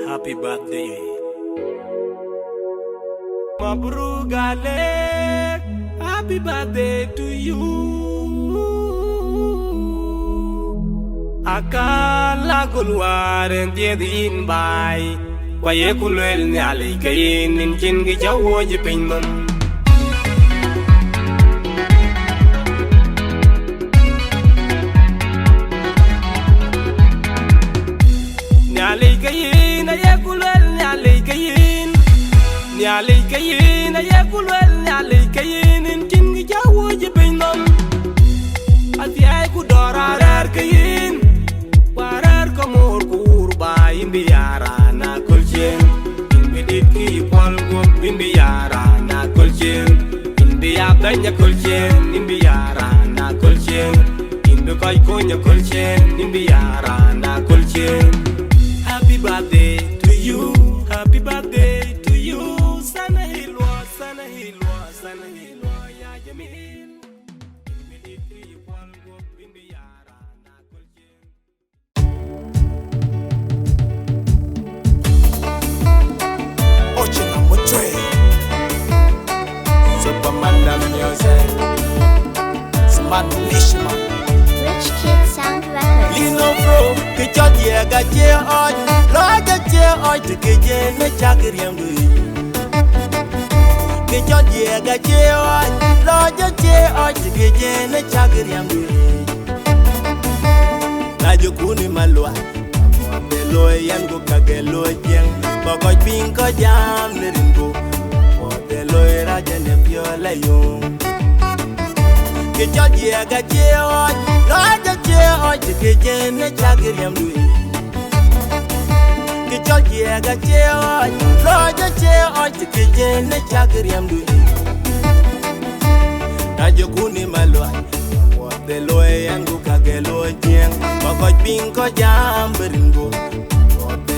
Happy birthday. Mabruk Alek, happy birthday to you. Akala kulwaren tiedin bai, kwaye kulwel ni alikayin ninkin ki jawo jipinman. Ni alikayin ayakulwel ni alikayin. Nyali kayin ayakulwel nyali kayin ninkin ki jawo jipinman. Atiay ku dorarar kayin. Warar kamur kurba imbi yara na kulchen. Imbi ditki polgo imbi yara na kulchen. Imbi abdanya kulchen imbi yara na kulchen. Imbi koi konya kulchen imbi yara na kulchen. Happy birthday to you. Happy birthday to you. Sana hilwa ya jamil. Imbi ditki polgo imbi yara na kulchen. Ochina Mutwe Superman music Smart Lishma Rich Kid Sound Records. Lino Bro Kichot Yega Che Oj Loja Che Oj Tikeje Ne Chagiriam Dui Kichot Yega Che Oj Loja Che Oj Tikeje Ne Chagiriam Dui Najukuni Maluach Loy yango kage loy jeng Boko ping ko jam niringo Wote loy raja ne piola yung Kichot yega che oj Raja che oj Tikeje ne chagiriam lui Kichot yega che oj Raja che oj Tikeje ne chagiriam lui Raja kuni maluach Wote loy yango kage loy jeng Boko ping ko jam niringo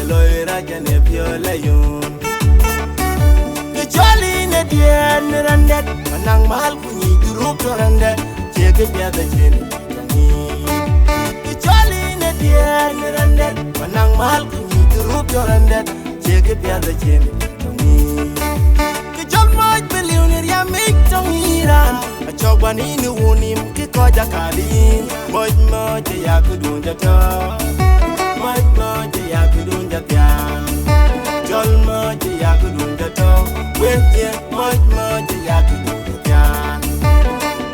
Loy raja ne piola yung Kicholi ne dien randet Manang mahal kunyi durup to randet Cheke piada chene tangi Kicholi ne dien randet Manang mahal kunyi durup to randet Cheke piada chene tangi Kichol moj beliunir ya mik tongiran Achok banini unim kikoja kalin Moj moj ya kudunja to Moj moj ya kudunja tiang Chol moj ya kudunja to Wetje moj moj ya kudunja tiang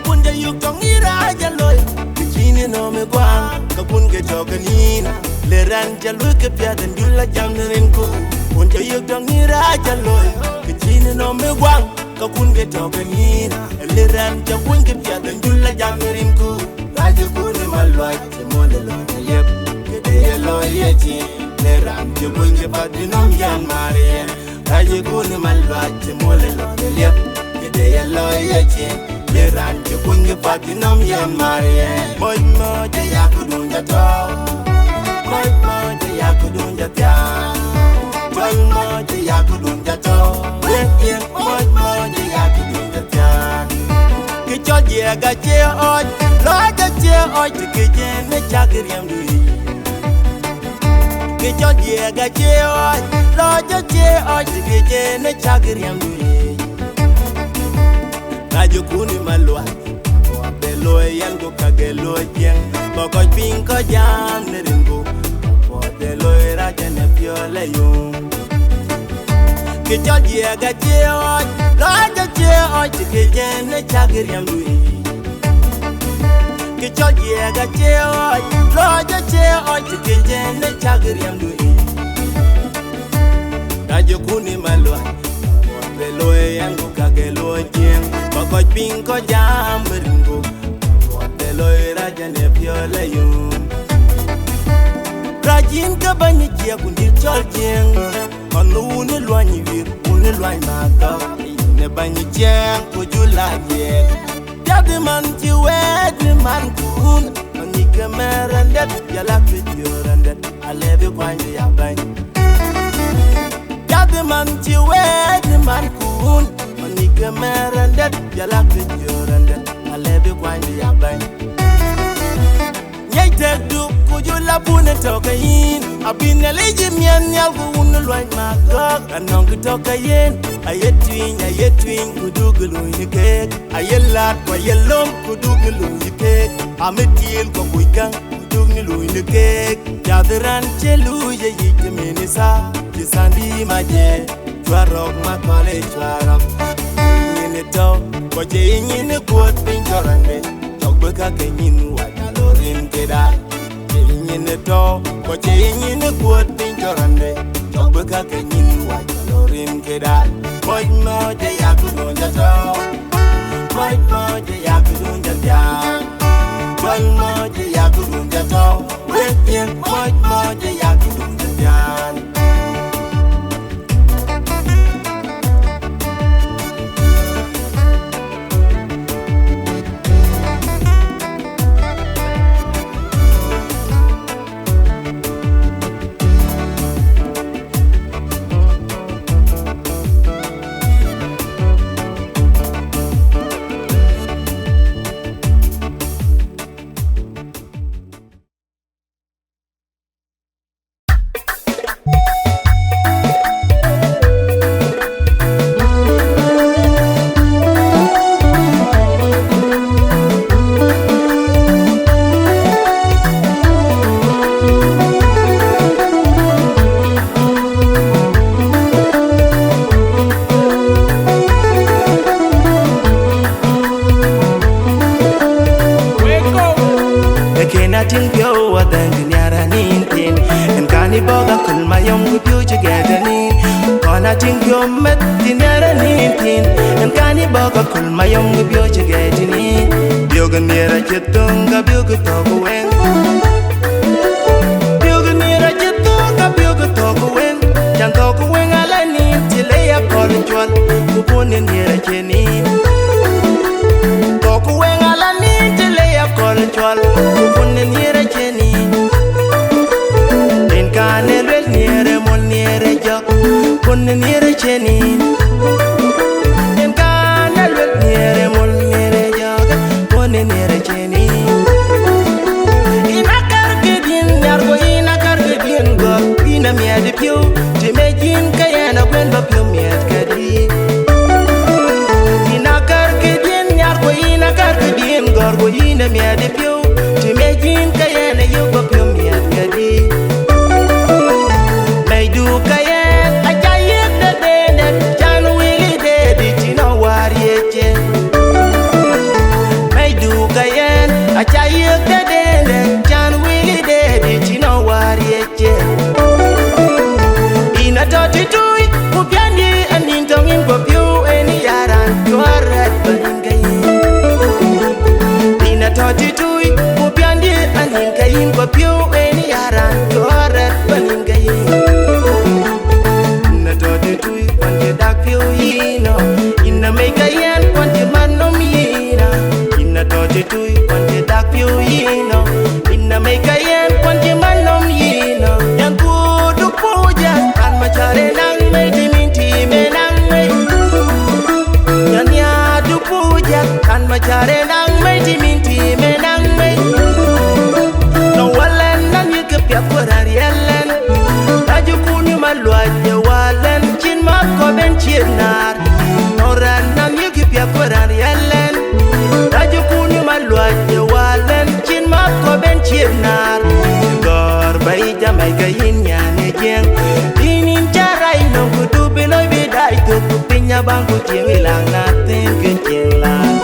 Punja yuk tong ira jaloy Kichini no me guang Kapun ke chokanina Leran jaloy ke piadan jula jam nerinku Punja yuk tong ira jaloy Kichini no me guang Kapun ke chokanina Leran jaloy ke piadan jula jam nerinku Raja kuni malwai Semole lo yep Yellow yeti, le ram je bunge badinam yan marie. Raje kuni malwat mole lo lep. Kede yellow yeti, le ram je bunge badinam yan marie. Moj moj ya kudunja to, moj moj ya kudunja tia. Moj moj ya kudunja to, weke moj moj ya kudunja tia. Kichot yega che oj, loja che oj tikeje ne chagiriam dui. Kichot yega che oj, loja che oj tikeje ne chagiriam dui. Rajo kuni maluach, wape loy yango kage loy jeng. Boko ping ko jam niringo, wote loy raja ne piola yung. Kichot yega che oj, loja che oj tikeje ne chagiriam dui. Kichot yega che oj, loja che oj tikeje ne chagiriam dui. Rajo kuni maluach, wape loy yango kage loy jeng. Boko ping ko jam niringo, wote loy raja ne piola yung. Rajin ka banyi chia kundi chol jeng. Manu uni luanyi vir, uni luanyi makaw. Ne banyi jeng kujula jeng. Jadi man ci wet ni man kun. Mani kemerandet, yala kujurarandet. Alebi kwanji ya banyi. Jadi man ci wet ni man kun. Mani kemerandet, yala kujurarandet. Alebi kwanji ya banyi. Nyai tek du kujula bune toka yin. Abine leji mian yal ku no loin magog anong kutoka yen ayetwing kudugulu yike ayelat kwa yelom kudugulu yike ametil kwa kuigang kudugulu yike jadran chelu ye yikemenisa kisandi maje chwarok makole chwarok nyine to kwa je nyine kuot pinjorande chokbeka kenyin wadalorin keda nyine to kwa je nyine kuot pinjorande chokbeka kenyin wadalorin keda Moy moje ya kudunja to Moy moje ya kudunja tiang Moy moje ya kudunja to Wekien moy moje ya kudunja tiang Bangku tiang ilang natin kencing lang.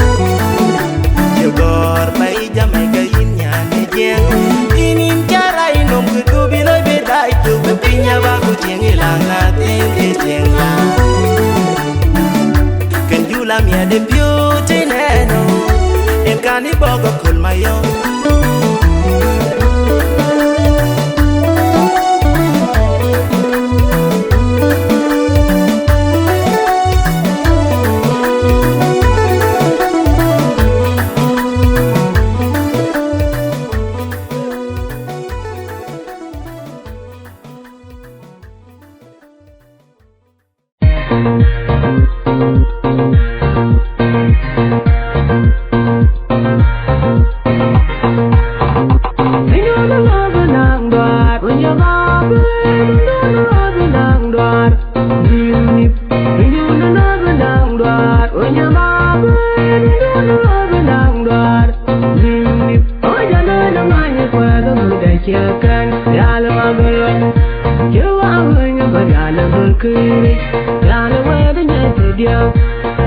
Jogor pai jamai kainya nejeng. Inin cara inom kedubi loy beda itu kepinya bangku tiang ilang natin kencing lang. Kenjula mia de beauty neno, engkani bogo kul mayo. kiri yana wada nyete dia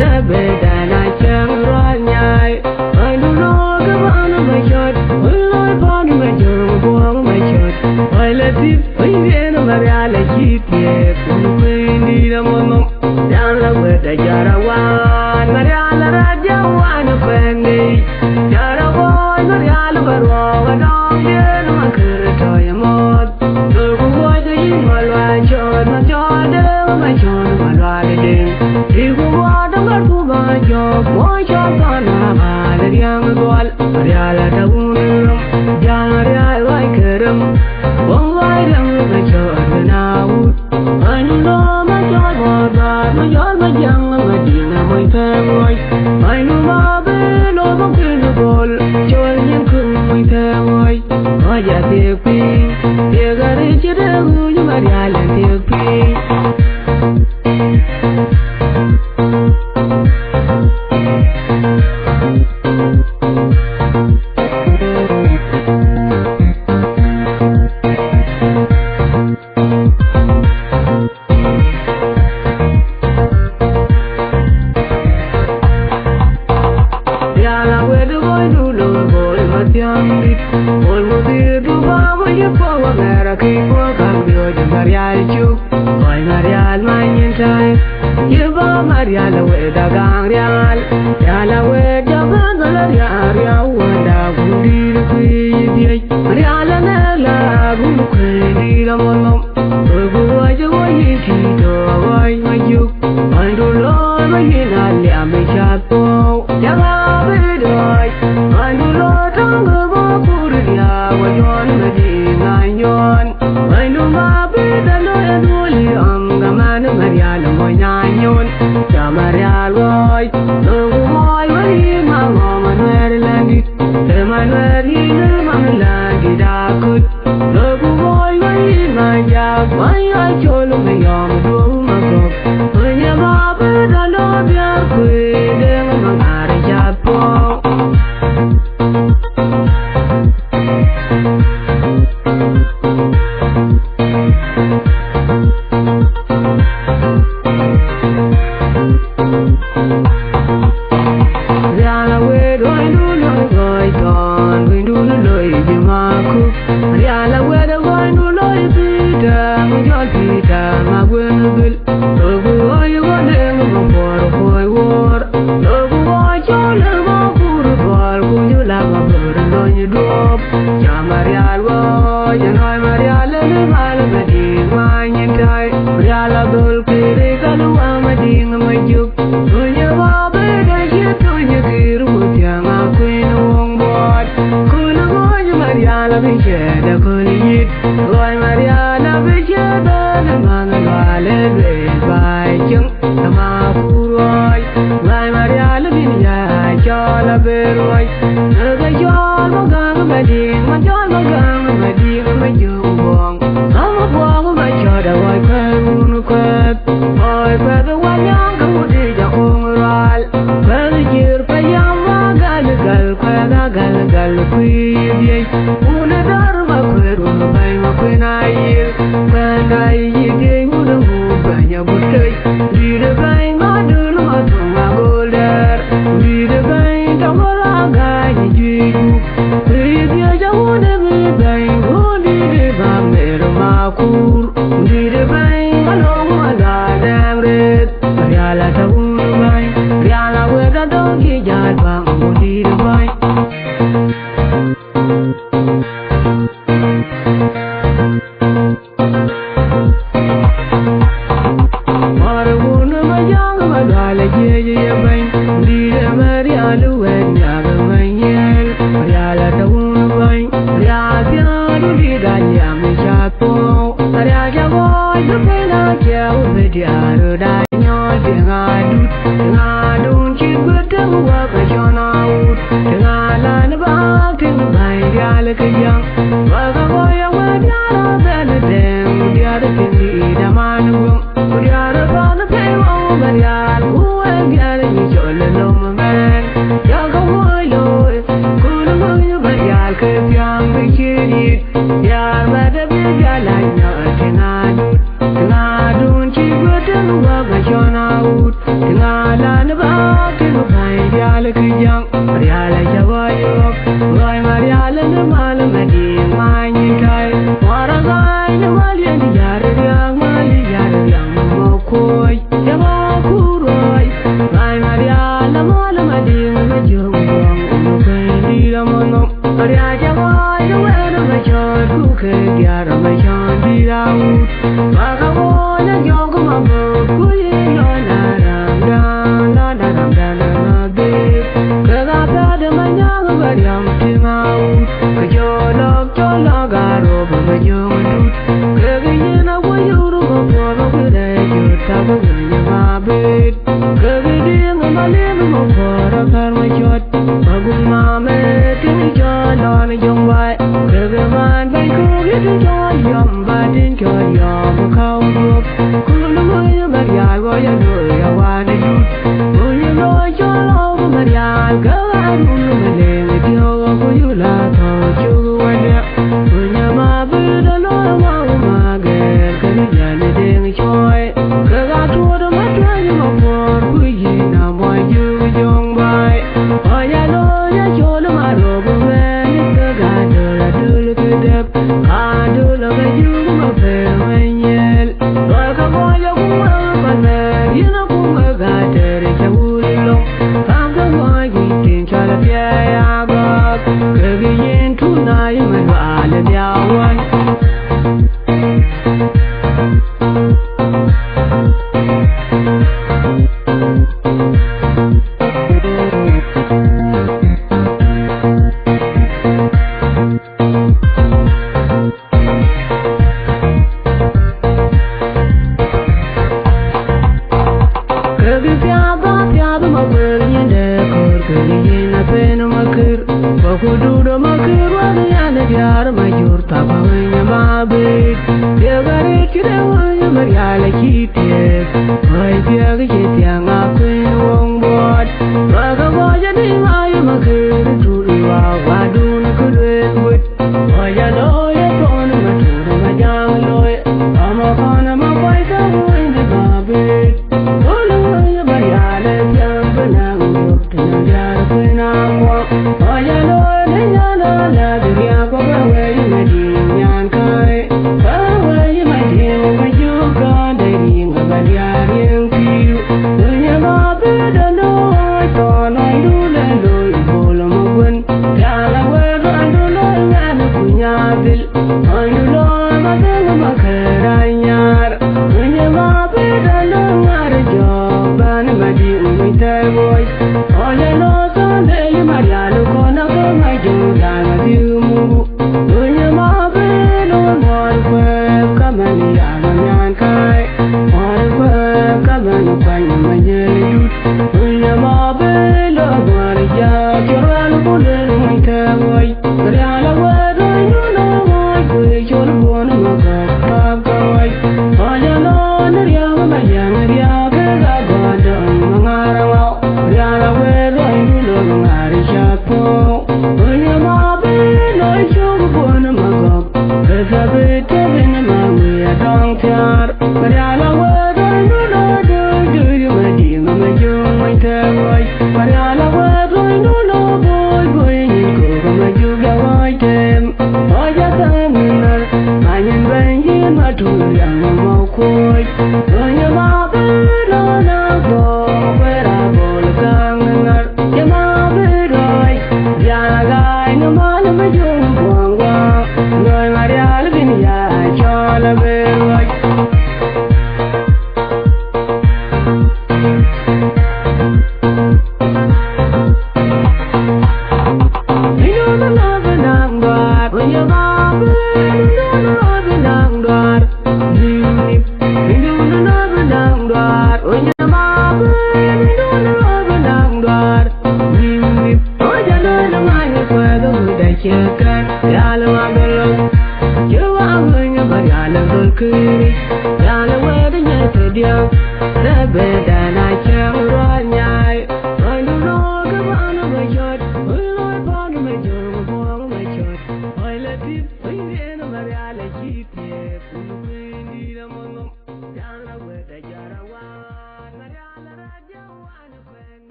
Rebe dana chang roi nyai I don't know the one of my shot Will I find my jung buang my shot I let it in a mariala cheat yeah Kuni the mono Yana wada jara wan Mariala raja wan fendi Jara boy mariala barwa Wadong yen makir toya mod Logo boy the yin malwa shot Ma shot ma shot malwa ding Iku wada ngarku banjok Boy shot kana Malar yang gol Mariala daunum Jangan riai wai kerem Wong wai rem Bajot benawut Anu lo ma shot wadat Ma shot ma jang Ma dina moi pengoy Anu ma belo Ma kena gol Chol yang kun moi pengoy Maja tiak ping Tiak ari ciregu Mariala tiak ping Yar mada bi jala nya tinga dun chi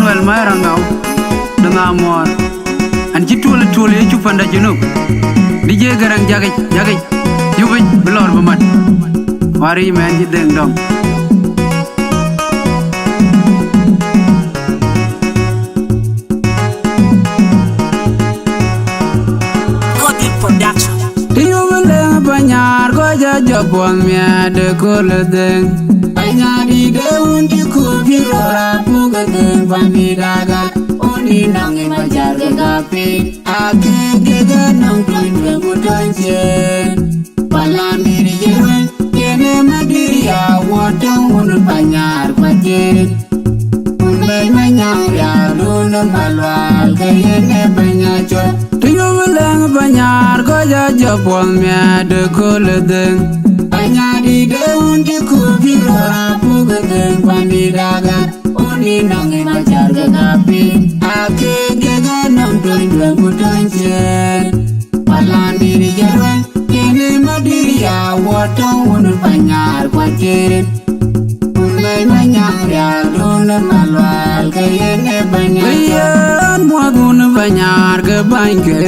Ayual Marangau dengan Mawan. Anji tuol ya cupanda junub. DJ garang jagaj yubin belor bemat. Wari main jideng dong. Banyar ko jaja buang mia de koledeng anyari de undi ko birora puga de bamidaga oni nangi majar gapi ake gega nang tuin begudanje palamiri jewen kene madiria wotong un banyar paje Unai manyang ya luna malwal kayene banyacho. Tiyo lang banyar ko ja japon mea de koledeng. Banyadi de undi kubiro rapu gedeng pandidaga. Undi nangi macar gagapi. Ake gega nang doing mutanjen. Palandi di jarwan kene madiri ya watong unu banyar kwakirin. Unai manyang ya luna malwal kayene banyacho. An gunu banyar ke bangke.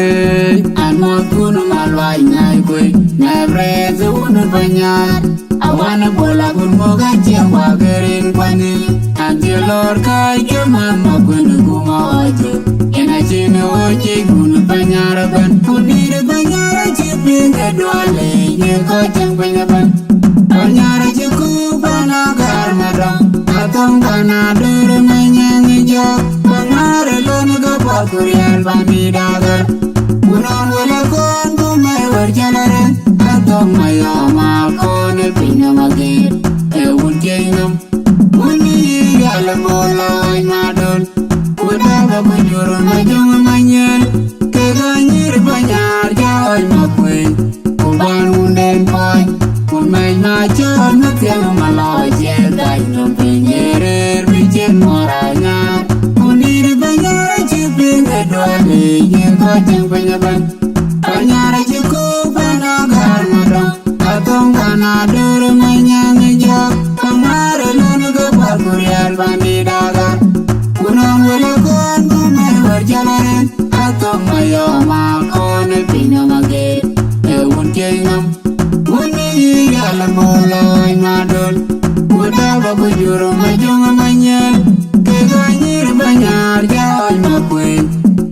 An gunu malwal nyai kwe. Nebre ze unu banyar. Awana bola gun moga jeng wagerin kwani. Anjelor kai ke mama gunu kuma ojo. Ena chene oji gunu banyar ban. Unire banyar chipin ke dwale. Ye ko jeng banyaban. Banyar chiku banagar madang. Atong bana duru menyang ijok. Banyar lon ke pakurian bamidagar. Unang wala kon kumay warjalaren. Atong mayoma kon pinamagir. Eun jengam. Uni alam bola oy madon. Udaba bujurun majung manyen. Keganyir banyar jaoy makwe. Kuban unden poy. Kumay machon matyang maloy jentay nung pinyerer bichen moranya. Unir banyar chipin edwale yeko jeng banyaban. Banyar chiku panagar madong. Atong panadur manyang ijok. Pangare lunu ke pakurian bandidagar. Unang wala kon kumay warjalaren. Atong mayoma kon pinamagir. Eun jengam. Uni alam bola madon. Udaba bujuru majung manyen. Keganyir banyar jaoy makwe.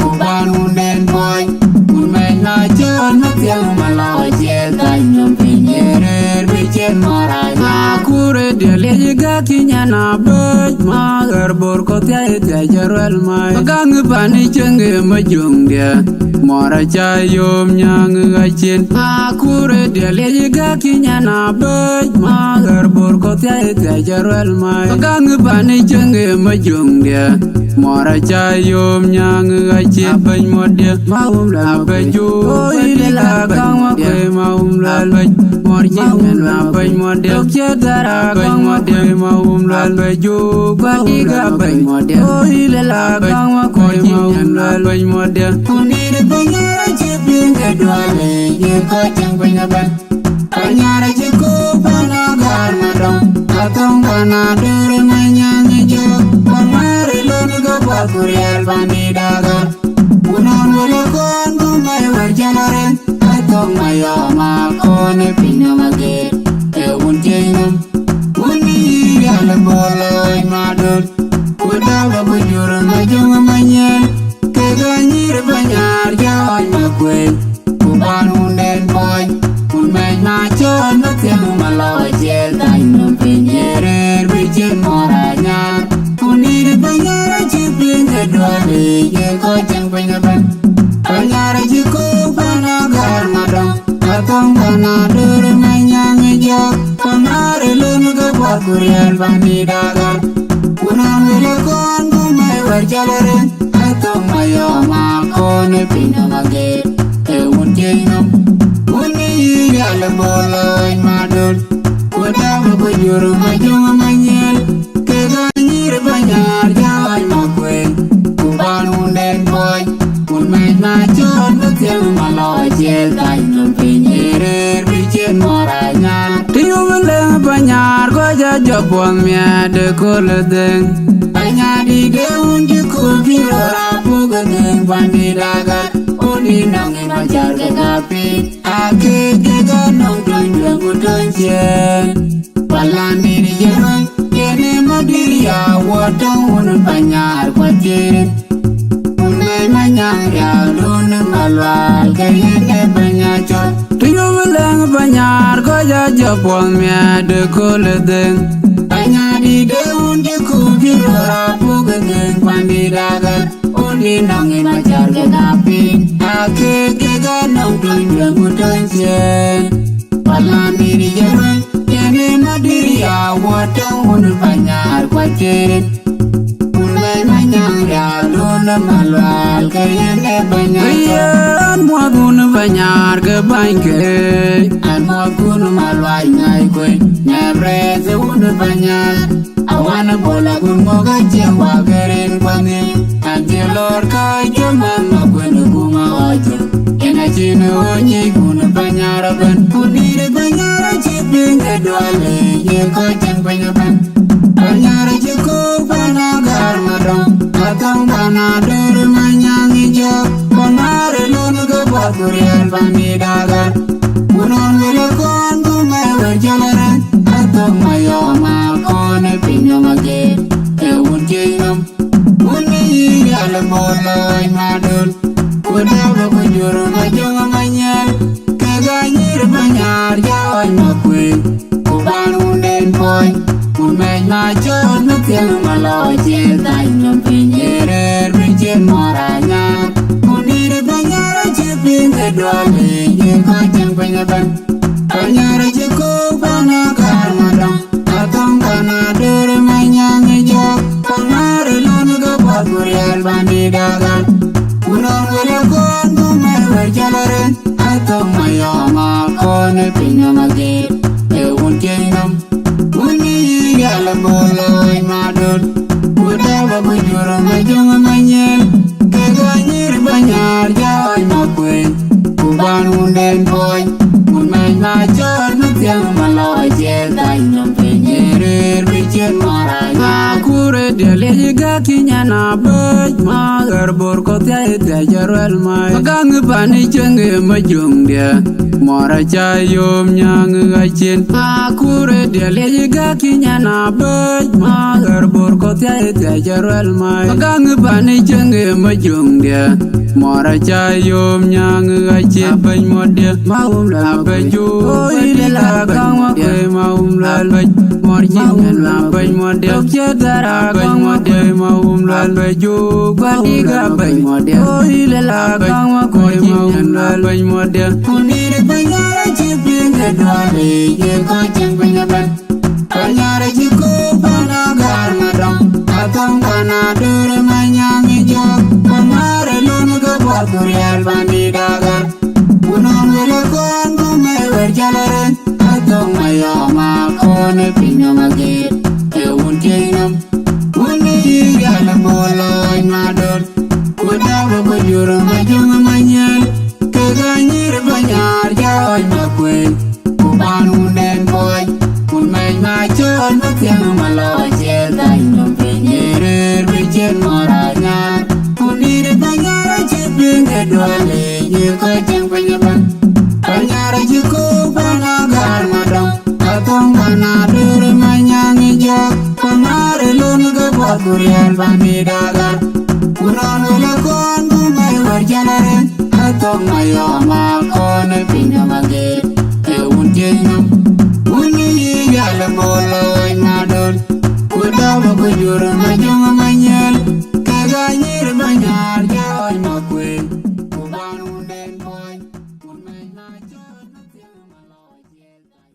Kuban unden boy. Unmay nachon matyang maloy jetay nung pinyerer bichen moranya. Akure dele jiga kinyana bej. Magar borko tiay tiay jarwel may. Magang pani chenge majung dia. Mora chayom nyang gachin. Akure dele jiga kinyana bej. Magar borko tiay tiay jarwel may. Magang pani chenge majung dia. Mora chayom nyang gachin. Abay modya maum la beju. Oile la kang wakwe maum la bej. Morjin abay modya. Chedara kang wakwe maum la beju. Badiga abay modya. Oile la kang wakwe maum la bej modya. Unire banyara chipin edwale yeko jeng banyaban. Banyara chiku panagar madong. Atong panadur manyang ijok. Pangare lonu ke pakurian bandidagar. Unang wala kon kumay warjalaren. Atong mayoma kon pinamagir. Eun jengam. Uni alam bola oy madon. Udaba bujurun majung manyen. Keganyir banyar jaoy makwe. Kuban unden boy. Unmay machon matyang maloy jetay nung pinyerer bichen moranya. Unir banyar chipin edwale yeko jeng banyaban. Banyar chiku panagar madong. Atong panadur manyang ijok. Pangare lunu ke pakurian bandidagar. Unang wala kon kumay warjalaren. Atong mayoma kon pinamagir. Eun jengam. Uni alam bola oy madon. Udaba bujuru majung manyen. Keganyir banyar jaoy makwe. Kuban unden boy. Unmay machon matyang maloy jetay nung pinyerer bichen moranya. Tiyo lang banyar ko ja japon mea de koledeng. Banyadi de undi kubiro rapu gedeng bandidagar. Uni nangi macar gagapi. Ake gega nang doing mutanjen. Palandi di jarwan kene madiri ya watong unu banyar kwakirin. Unai manyang ya luna malwal kayene banyacho. Tiyo lang banyar ko ja japon mea de koledeng. Banyadi de undi kubiro rapu gedeng bandidagar. Uni nangi macar gagapi. Ake gega nang doing mutanjen. Palandi di jarwan kene madiri ya watong unu banyar kwakirin. banyang ya dun malwal kayene banyang an mo gun banyar ke banke an mo gun malwal ngai kwe nebre ze un banyar awana bola gun mo ga jewa geren kwani anjelor kai jaman mo gun kuma ojo ena chino onye gun banyar ban punire banyar chiping edwale ye ko jang banyaban banyar chiko banagar madong atong banader manyang ijo banare lunu go bagurial bamidagar unon wile kon kume werjalaran atong mayo makone pinyomage e unjingam uni yalamola madul Kudawa kujuru majonga manyal Kaganyir banyar jawan makwe Kuban unden boy Kumej majon matiang malo Cietai nyampinyir Bincin moranya Kunir banyar ciping kedwale Yekajang penyaban Banyar cikuk panakar madang Atong kanadur manyang ijok Pangari lunu kepat kurial bandidagan Unon wile kon kume werjalaran Atong mayo makone pinyomage E unjengam Uni yalaboloi madul Kudawa kujuru majonga manyel Keganyir banyar jawai makwe Kuban unden boy Kumej majon matiang maloi Cietai nyampenyerir bicin maranya Kure dele jiga kinyana bej Magar borkot ya ite jarwel mai Magang pani cenge majung dia Mora chayom nyang gachin Kure dele jiga kinyana bej Magar borkot ya ite jarwel mai Magang pani cenge majung dia Mora chayom nyang gachin Abay mo dia maum la beju Ile la kang wakwe maum la bej Morjingan la bej mo dia Cedara kang wakwe maum la beju Badiga bej mo dia Ile la kang wakwe maum la bej mo dia Kunir banyara ciping kedwale Ye koceng penyaban Banyara ciku panagar madong Atong panadur manyang ijok Pamare lunu kebuat kurial bandidagar Unon wile kon kume werjalaran Atong mayo makone pinyomage E unjengam Uni yalaboloi madul Kudawa kujuru majonga manyel Keganyir banyar jawai makwe Kuban unden boy Kumej majon matiang malo Cietai nyampenyerir bicin moranya Kunir banyar ciping kedwale Yekajang penyaban Banyar cikuk panagar madong Atong panadur manyang ijok Pamare lunu kebuat kurial bandidagar Unon wile kon kume werjalaran Atong mayo makone pinyomage E unjengam Uni yalaboloi madul Kudawa kujuru majonga manyel Keganyir banyar jawai makwe Kuban unden boy Kumej majon matiang malo Cietai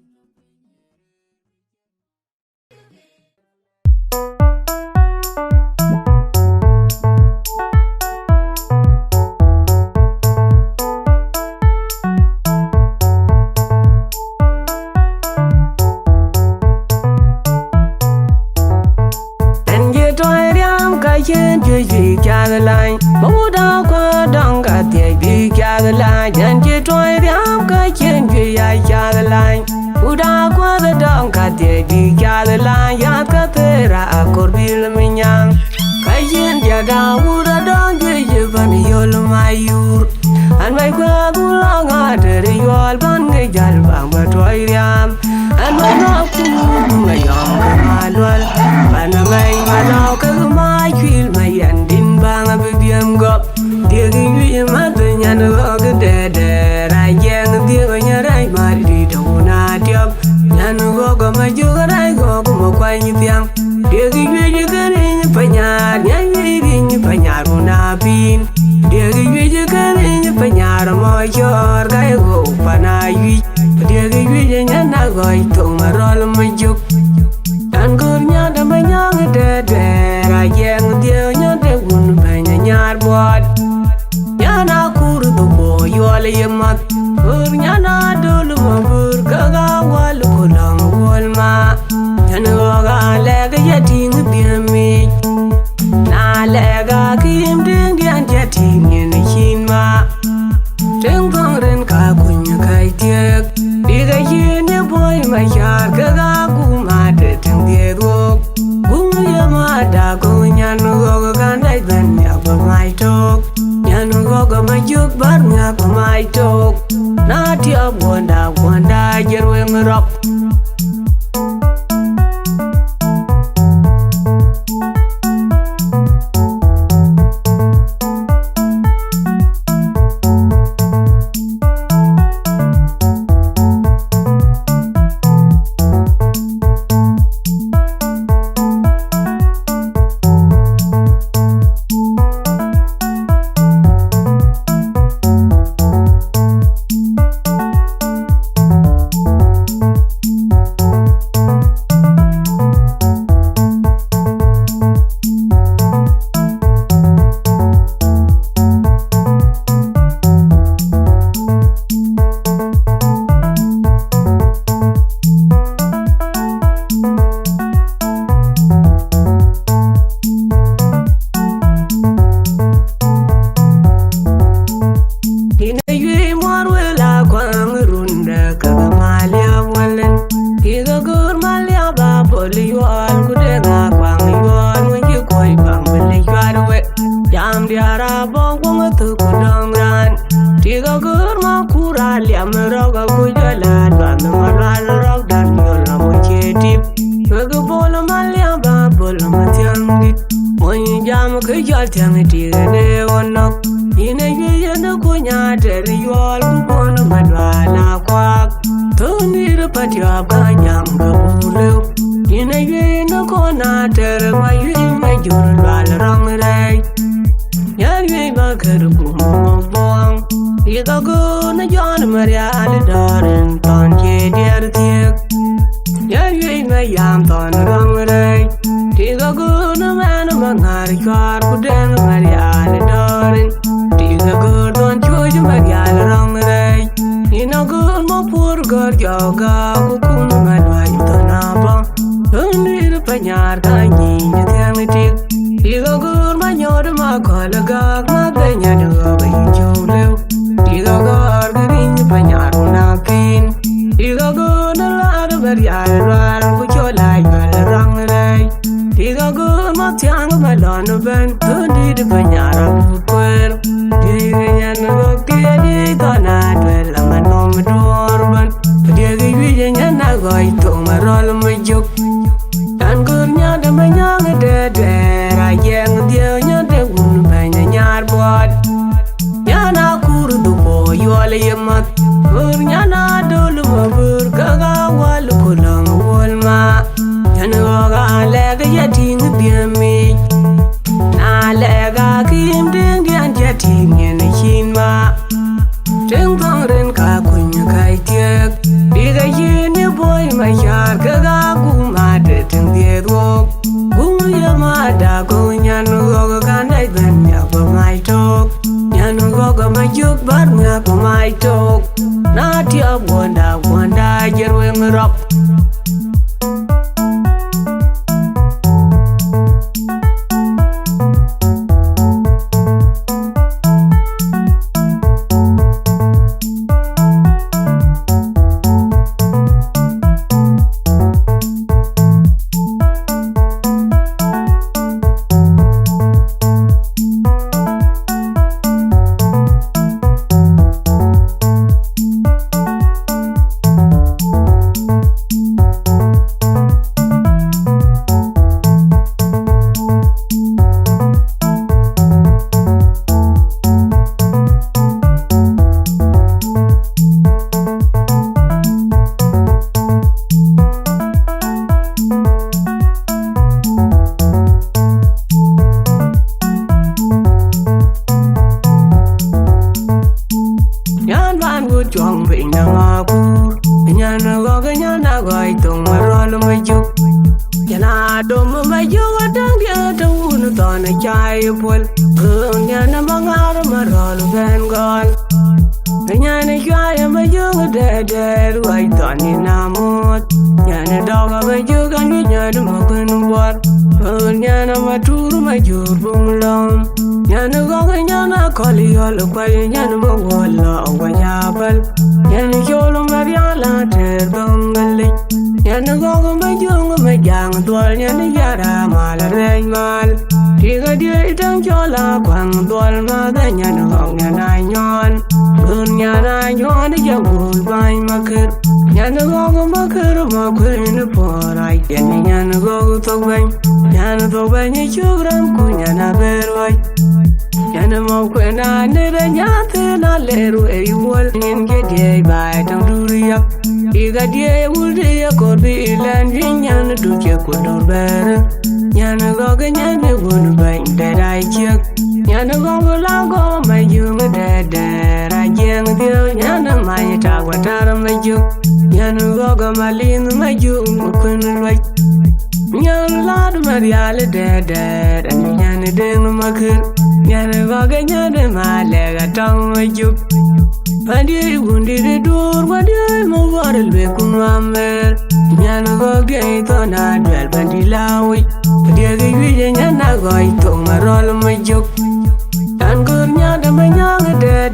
Chen chơi vì cha lại bố đau qua đong cả tiền vì cha lại nhân chơi trôi đám cái chen vì ai cha lại bố đau qua đong cả tiền vì cha lại ya cả thế ra cor bil minyang cái chen ya đau bố đong chơi chơi van yol mayur an mai qua bố lo ngã để yol ban ngay dal bang mà trôi đám an mai nó cũng ngày yom mà luôn ban mai mà nó cái mai Feel my and in bang a big yam gop. Digging you mother and a log dead. I can dig on your right, my little not up. Yanu go my jugger, I go quite young. Digging you can in Panyar, Yan in Panyar, Mona bean. Digging you can in Panyar, my your guy go, Panay. Digging you and I go to my roll my juke. And good young, my young dead. I can deal your board. Yana kuru to boy, you all a mat. Yana dulu mabur, kaga wal kulang walma. Yanaga lega yating beer me. Na lega kim ding and yating in a chinma. Tengong ka kunya kai tiek. Diga yin boy my yard, kaga kumade ting the dog. Yamada go nyanu go gandai ben yap my talk. Nyanu go my juk bar yap my talk. Not your wanda jerwing rock. Wanda, you're rock. Yana dom ma yo dang dia tu nu ta na chai pol. Nyana Ayual Songs. Nyana Jaya Majuga Dead, White Tony Namut. Yana Dog of a Jug and Yana Mokan War. Yana Matur Majur Bunglam. Yana Goga Yana Koli all of Yana Mawala Wayabal. Yana Jolo Mariala Terbungali. Yana Goga Majung Majang Dwal Yana Yara Mal. Tiga dia itang jola Kwang Dwal Mother Yana Yana Yana Yana Yabul by Makir. Yana Goga Makir Makin Porai. Yana Goga Togway. Yana Togway Children Kunyana Berway. Yana Mokwena Nera Yathena Leru Ayual in Gede by Tanduria. Iga dia Woody could be landing Yana Duke could bear. Yana Goga Yana would bang that I check. Yana Goga Lago, my young dead. I young dear Yana my Tawatara my you. Yana Goga Malin my you couldn't write. Yana Lad Mariala dead and Yana Ding Makir. Yana Goga Yana my leg a tongue my you. But you wounded the door, what you move on a Bekumammer. Yana Goga on a 12 Bandilawi. Dia gigi nyana goi to marol my joke. Tan gur nyada manyang de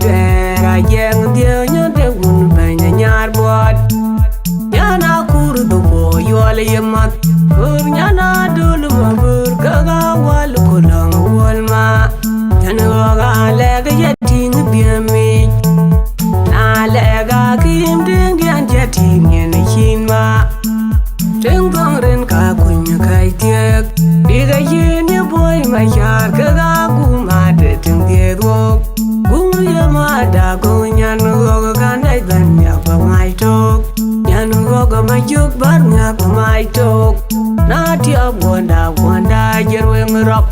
ra jeng dia nyada gun banya nyar bot. Nyana kur do bo yole yemat. Gur nyana dulu mabur kaga wal kulang walma. Nyana goga lega yating biami. Na lega kim ding dian jating yen hinma. Treng bang ren ka kunya kai tiek. Diga yini boy Mapior kaga kumade ting tiedwok. Yamada go nyanu goga kanai banya pa mai tok. Nyanu goga majuk barnya pa mai tok. Na tiap wanda jerweng rock.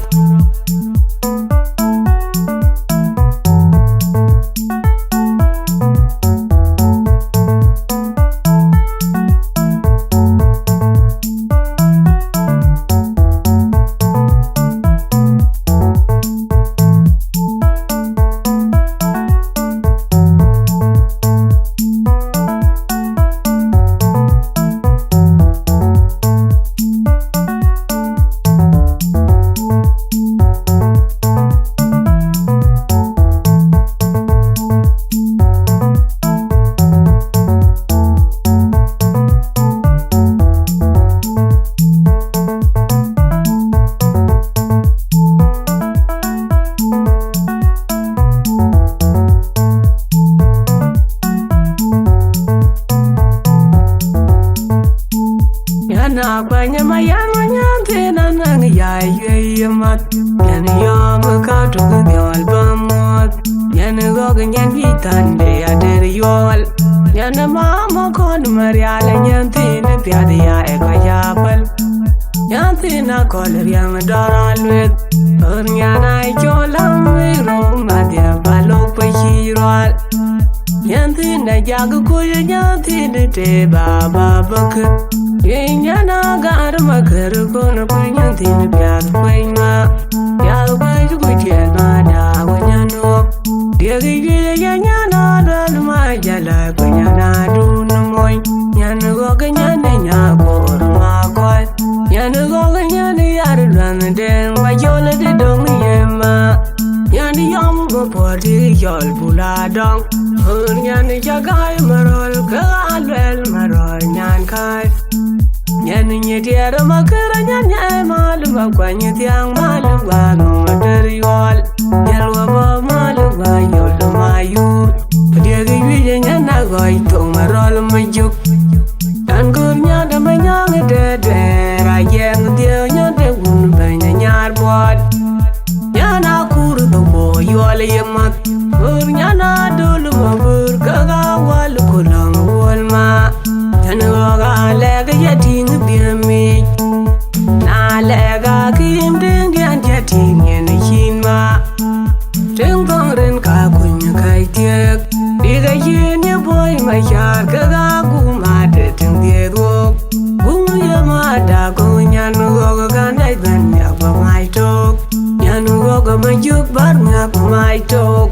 Baba Bucket, Yana got a maker, gonna bring a thing to Piazza. Yalway to Guiana, when you know. Dear Yana, my Jala, when Yana do no more. Yana Gogana, or Makoi. Yana Gogana, Yaran, then my Yola de Dongyama. Yana Yam Party, Yol Puladong. Yana Jagai Marol, Galwell Marol, Yankai. Yan Yetiara Makaranya, Maluva, Quanyatiang, Maluva, no material. Yellow Maluva, Yolamayu. Dear Vision and Agoi to Marol Majuk. And good Yada Mayang dead, I am the Yada Wound Banya Yarbot. Yana Kur the boy, you all a mat. Yana Dulu Mabur, Kaga, Walukulang, Walma. Tanaga lega yating biami. Na lega kim ding dian yating yen hinma. Ting bang ren ka kunya kai tiek. Diga yin ya boy Mapior kaga kumade ting tiedwok. Yamada go nyanu goga kanai banya pa mai tok. Nyanu goga majuk barnya pa mai tok.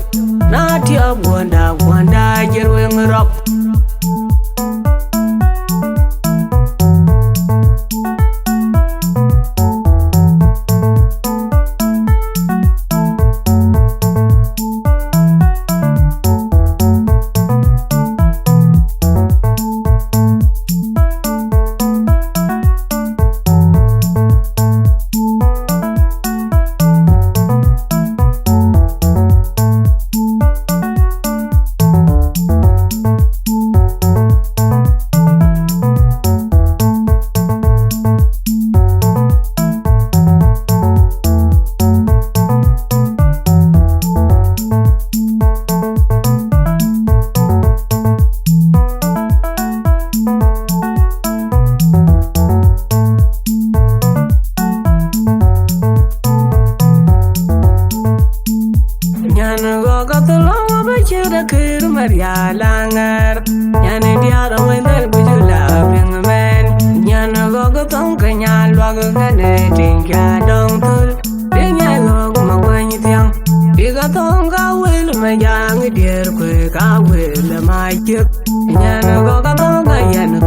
Nyana go got the long of a cheddar kid, Maria Langer. Yana Diara when they would you laughing a man. Nyana go got Tonka, Logana, Dinka, don't pull. Dinga go, my when you young. Biga Tonga will, my young dear, quick, I will, my kid. Yana go got Tonga, Yana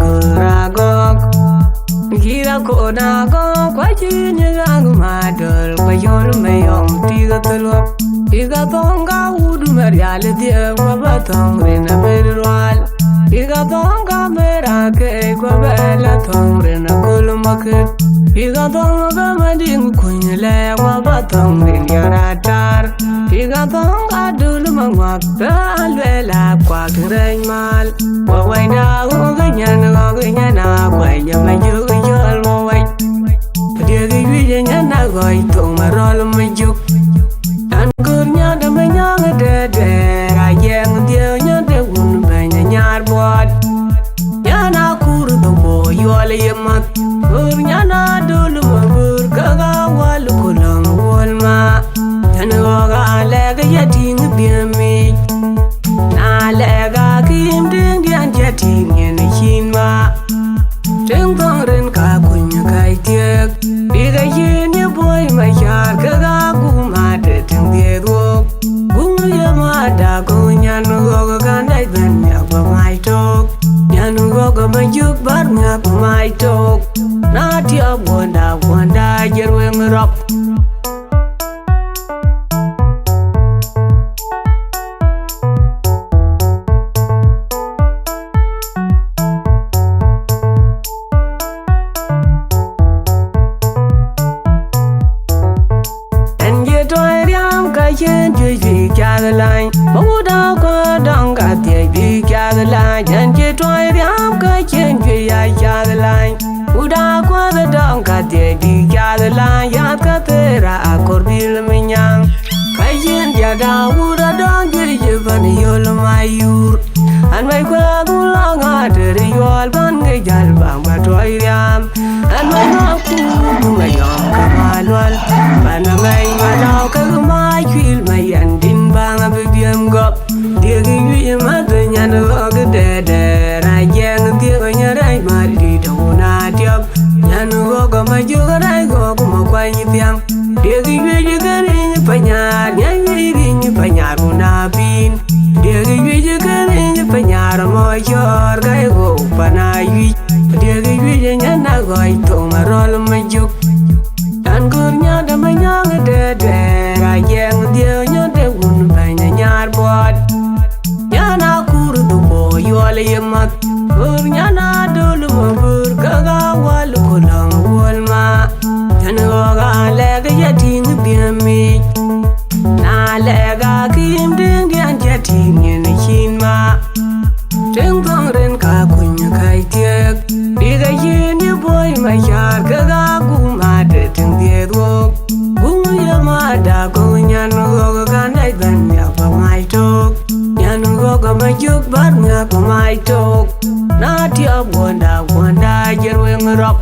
go. Gira ko na go kwa chini yangu madol kwa yoro meyong tiga telo tiga tonga udu meriale dia kwa batong rena berwal tiga tonga mera ke kwa bela tong rena kulumak tiga tonga mading kunyele kwa batong rena tar tiga tonga dulu mangwak bela kwa kren mal kwa waida ganyana kwa yamayu Yirol mo wai Diagi wije nyana goi tong marol majuk Tan kurnya da manyang dede Rayeng dia nyade un banya nyar buat Nyana kur do bo yol yemat Kurnya na dulu mabur kaga wal kulang wal ma Tan goga lega yating biami Na lega kim ding dian yating yen hin ma Trinh phong rin cả quỳnh khai tiếc Đi gây yên như bôi mà chả cơ gà cũng mà để thằng thiệt thuộc Cũng như mà đã có nhà nó gò gà đầy bên nhà của mai trọc Nhà nó gò gà mà giúp bắt nhà của mai trọc Nó thiêu buồn đá dễ ruê mơ rọc Chen chui vi kya galai, Buga Da Angau tie vi kya galai, Chen chui toi riam ka chen chui ya kya galai, Buga Da Angau tie vi kya galai, Yat ka tera akor bil minyang, Kai chen dia da Buga Da Angau ban yol mayur, An mai kwa dulang Ater yol ban ngai jal bang ba toi riam, An mai ma ku ngai yom kamalwal, Ban ngai ma dau ka mai Chwil mai an din bang a bibiam gop Diagi yu ma de nyan go ga de de Ra jeng diag nya rai ma di to na tiap Nyan go ga ma ju ga rai go ko ma kwai ni piang Diagi yu ga ri pa nya nyan ri pa nya ru na pin Diagi yu ga ri pa nya ra mo yor ga go pa na yu Diagi yu nya na go I to ma rol ma juk Tan kurnya da ma nya ga de de Rayeng dia nyade un banya nyar buat Nyana kur du bo yol yemat Kurnya na dulu mabur kaga wal kulang wal ma Nyana goga lega yating biami Na lega kim ding dian yating yen hin ma Trinh phong rin ka kunya kai tiek Diga yin yu boy ma yar kaga kuma de ting diet wok ma da ko nyan go ga nai ban ya pa mai tok nyan go ga ma juk bar nga pa mai tok na ti abonda jerwe ngrok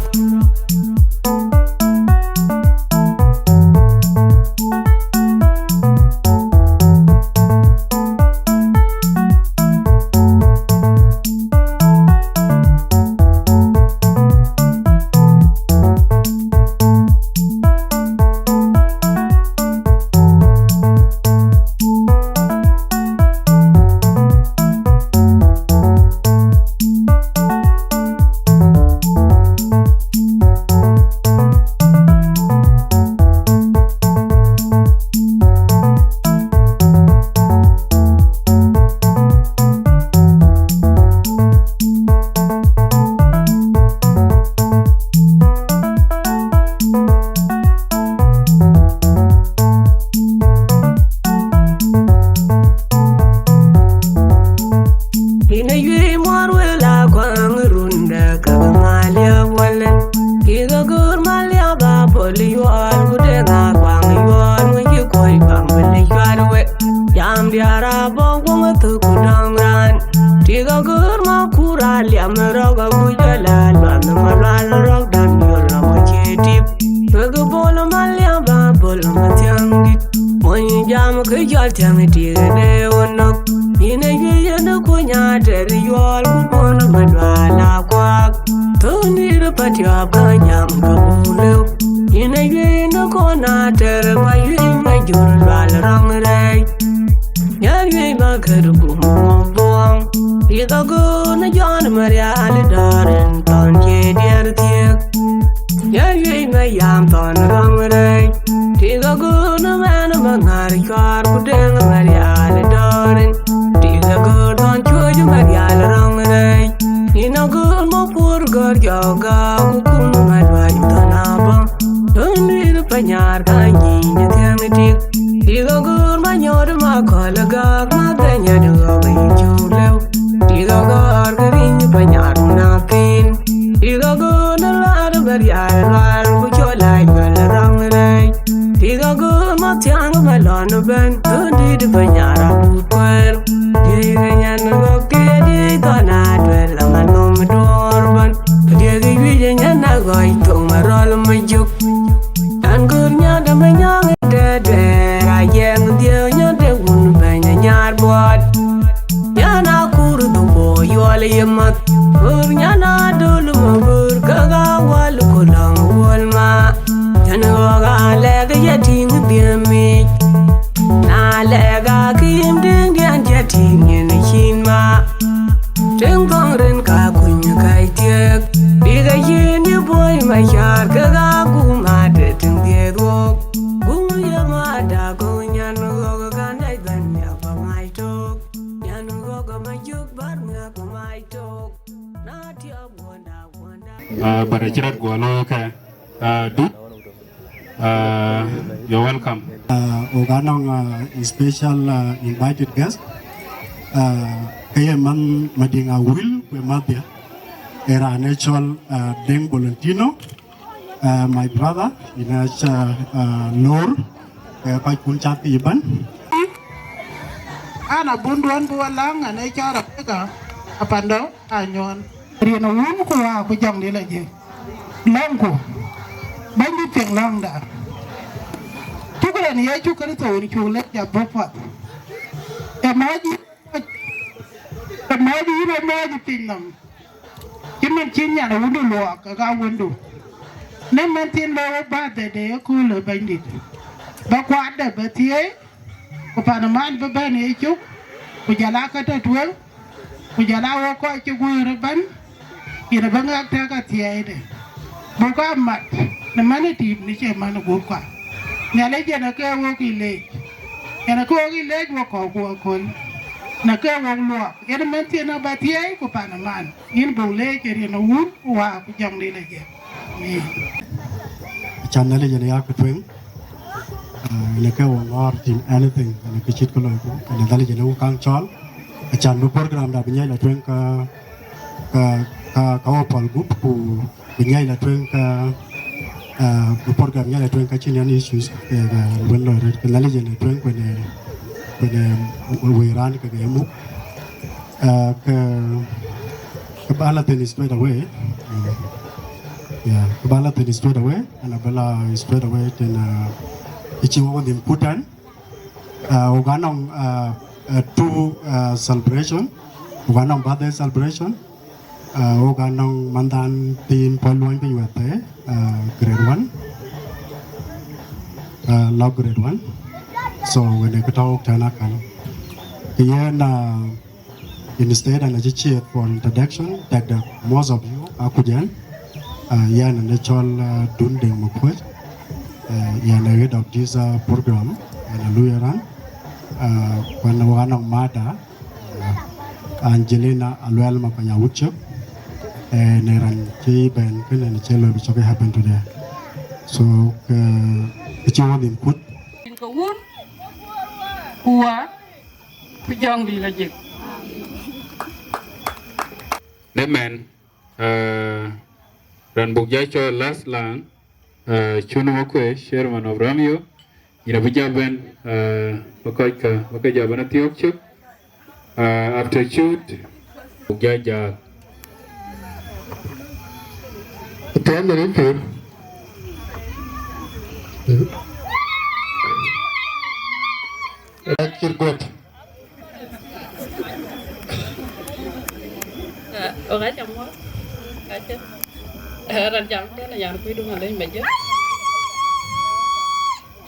jam ke jol tang ti ne wono ine ye no kunya ter yol kun madwala kwa to ni ru patya banyam kabule ine ye no kona ter mayi majur wal rang re yar ye ba kar kum bong ida go na jan maria al darin ton ye der tiek yar ye ma yam ton rang re ida go na man mangar kar kudeng maria al darin ida go ton chuj maria al rang re ina go mo pur gor joga kum madwa tanaba donir panyar kanyi ne tiang tik ida go ma nyor ma kolaga ma ganya do ba chulew ida go garin panyar na pin ida go na lar maria al ku cholai gal rang re ida go ma tiang ma lon ben donir panyar bu per ida nyan go ke di dona dwel ma nom dorban ida gi nyan na goi to ma rol ma juk an gur nya da ma nyang de de ra yeng dio nya de un ben nyar bot ya na kur du bo yol yemat gur nya na dul ma gur ka ga wal ko lang wal ma tan ga le ga ya ting bi mi na le ga kim ding dian ja ting yin hin ma Treng kong ren ka kun kai tiek bi ga yin ni boy ma yar ka ga ku ma de ting de do ku ya ma da ko nyan go ga kan dai ban ya pa mai to nyan go ga ma juk bar nga pa mai to na ti a wonda Bara chirat gwalo ka Dut you're welcome. Oganong special invited guest. Kaya man madinga will we madia. Era natural Deng Volantino. My brother in Lor. Kaya kunchati iban. Ana bunduan bualang ana cara pega apando anyon. Riana wun ko aku jang di lagi. Langko. Banyak yang lang dah. Cukup ni ya cukup itu ni cukup ya bapak. Emaji pinam. Kiman cinya na wundu luak kagak wundu. Nemen tin bawa bate deh aku le bandit. Bakuat dah betie. Kepanaman beban ni cuk. Kujala kata tuan. Kujala wakak cukup reban. Kira bangak tak tiada deh. Buka mat. Namanya tim ni cuma mana buka. Nyala je nak awak ilej. Yang aku awak ilej wakau kuakol. Nak awak luak. Yang mesti nak batiai ku panaman. Ini boleh jadi nak wud wah jang di lagi. Ni. Channel jadi aku tueng. Nak awak ngor tim anything. Nak kecil kalau aku. Nak tali jadi aku kang Chol. Channel program dah punya lah tueng ke kau group ku punya lah tueng ke program nya tueng kacinian issues when lo kenali je tueng kene wiran ke gemu ke bala tenis straight away ke bala tenis straight away ana bala straight away ten ichi wo dim putan oganong two celebration oganong birthday celebration oganong mandan team polwan pe yuate grade 1 log grade 1 so when they talk tanakan again instead and cheer for introduction that the most of you akujan yan and natural dundeng Makuach yan head of this program and luyaran when oganong mada Angelina Aluel Mapanyawuchuk Neran Chi Ben Kun and Chelo which happen today. So it's all input. Dinka wun kuwa kujang di lagi. Nemen ran bugja cho last lang chuno Akoi chairman of Ramio ina bujaben bakajaban Adhiok Songs after shoot bugja Atem dari pun Kirgot. Oke semua, aja. Rancang dia lah yang kuidung ada yang baca.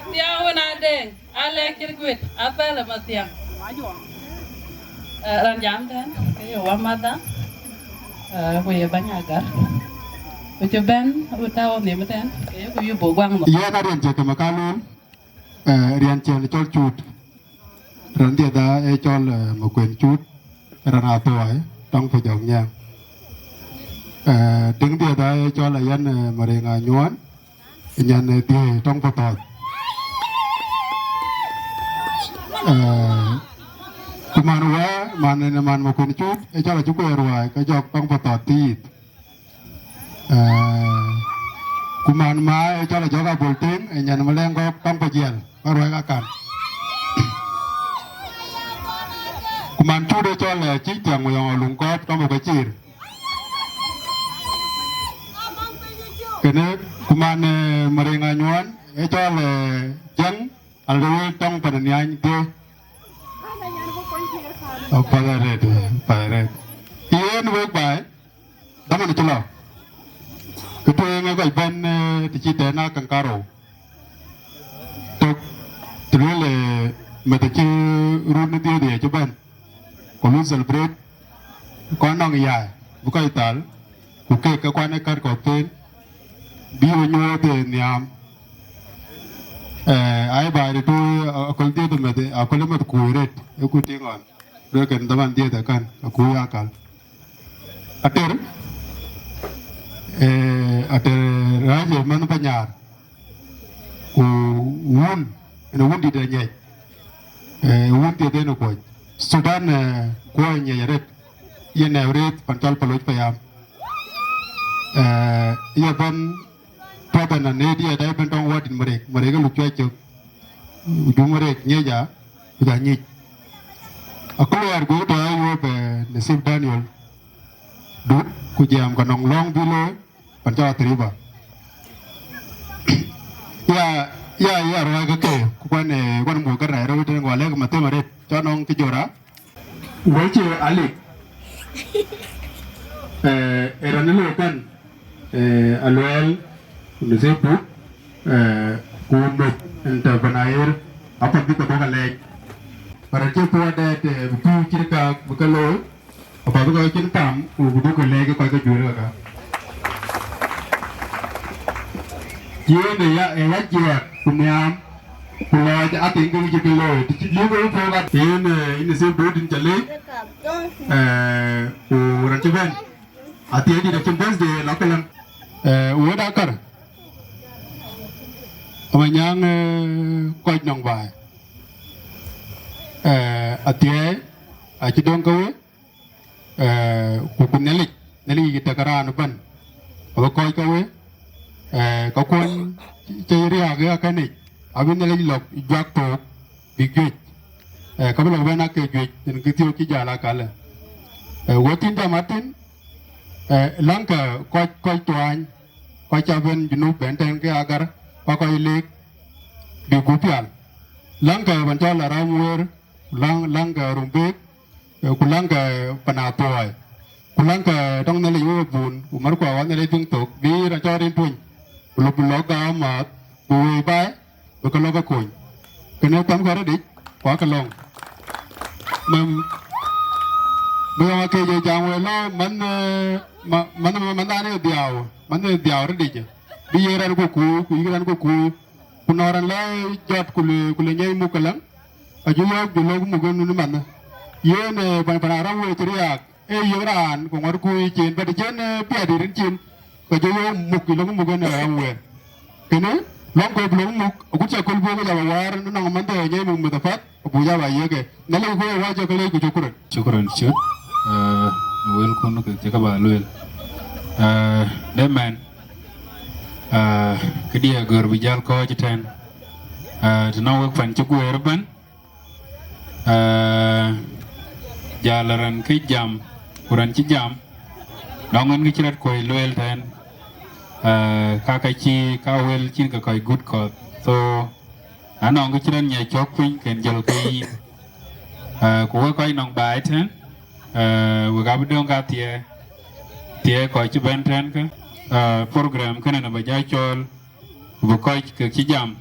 Tiawan ada, ala kirgut, apa lah matiang. Rancang kan, kayak wamada, Wieu banyak agar. Ucapan utawam ni macam, kayak Wieu bogwang. Iya na rian cek makalun, rian cek Chol cut, ran dia dah Chol makuen cut, ran atoai, tong pejongnya. Đứng dia dah Chol ayan mereka nyuan, nyan dia tong potot. Kumanua mana man makuen cut, Chol cukup eruai, kajok tong potot tit. Kuman mai cho là joga bolting nyan meleng ko tong pejel arwai akan kuman tu de cho là chi tiang mo yang lung ko tong mo kecir kene kuman merenga nyuan cho là jang alwe tong pananian de padare ien wek bai daman chelo Ketua yang agak ban dicita nak kangkaro. Tok terus mesti run dia coba. Kalau celebrate, kau nang iya, bukan ital. Bukan kau nak kar kopen. Biar nyawa niam. Ayah bayar itu akal dia tu mesti akal mesti kuiret. Aku tengok. Dia kan teman dia takkan aku akal. Ater. Ater Rach mana penyar, Wieu, Wieu di dalamnya, Wieu di dalam Kuoi, Sudan Kuoi nyaret, ia nyaret pancal peloj payam, ia ban pada nane dia ada bentong wadin mereka lucu aja, ujung mereka nyaja, sudah nyik. Aku luar gue dah Wieu be nasib Daniel, dud kujam kanong long bilo. Panjang teriba. Ya, orang keke, kuan mau kerja, orang itu yang walek mati marit, jangan kijora. Wajib alik. Era ni kan, aluel, nusepu, kumut, entah benair, apa kita bukan lek. Para cewek ada buku cerita bukan lo, apa bukan cerita, buku kelek kau kejual kan. Dia ni ya punya pulau Atem kau jadi pulau. Dia baru pulau ini sebut di Chole. Orang cuban. Atem di Dachuek de lokalan. Udah akar. Amanyang Kuoi nong bay. Atem aci dong kau. Kuku nelik kita kerana ban. Apa Kuoi kau? Kau pun ciri agak kan ni, abis ni lagi lok juak tu BIGBOY, kau boleh benar ke BIGBOY, dan kita kita jalan kala. Watin dah matin, langkah kau tuan, kau cawan jenuh benteng ke agar kau ilik dikupial. Langkah bancol ramuer, langkah rumpik, langkah penatuai, langkah dong ni lagi bun, umur kau awak ni lagi tungtuk, bi rancorin pun. Pulau amat, Wieu bay, bukan loga Kuoi. Kena tam kau ada kuah kelong. Mereka kerja jamu lah, mana ni diaw ada je. Biaran kuku, punaran lah jat kulenya mukalang. Ajual jual muka nunu mana. Ye ne panarang Wieu teriak, yoran, Kongor Kuoi cin, pada cin piadirin cin. Kajian muk ilmu mungkin orang Wieu. Kena, long kau belum muk, aku cakap kau boleh jawab war, nang mana aja muk mutafat, aku jawab ya ke. Nalar kau wajah kau lagi cukuran. Syukuran syut. Wieu kono kita baluel. Demen. Kedia ger bijal kau jitan. Tenau fan cukup erban. Jalaran ke jam, kurang jam. Dongan kecilat Kuoi loyal dan kakak kawel cin kakak good call. So anh cái chuyện nhà chọc quỳnh kèn giờ cái của coi nòng bài thế vừa gặp được cái tiề coi chụp bên trên cái program cái này là bây giờ Chol vừa coi cái chi jam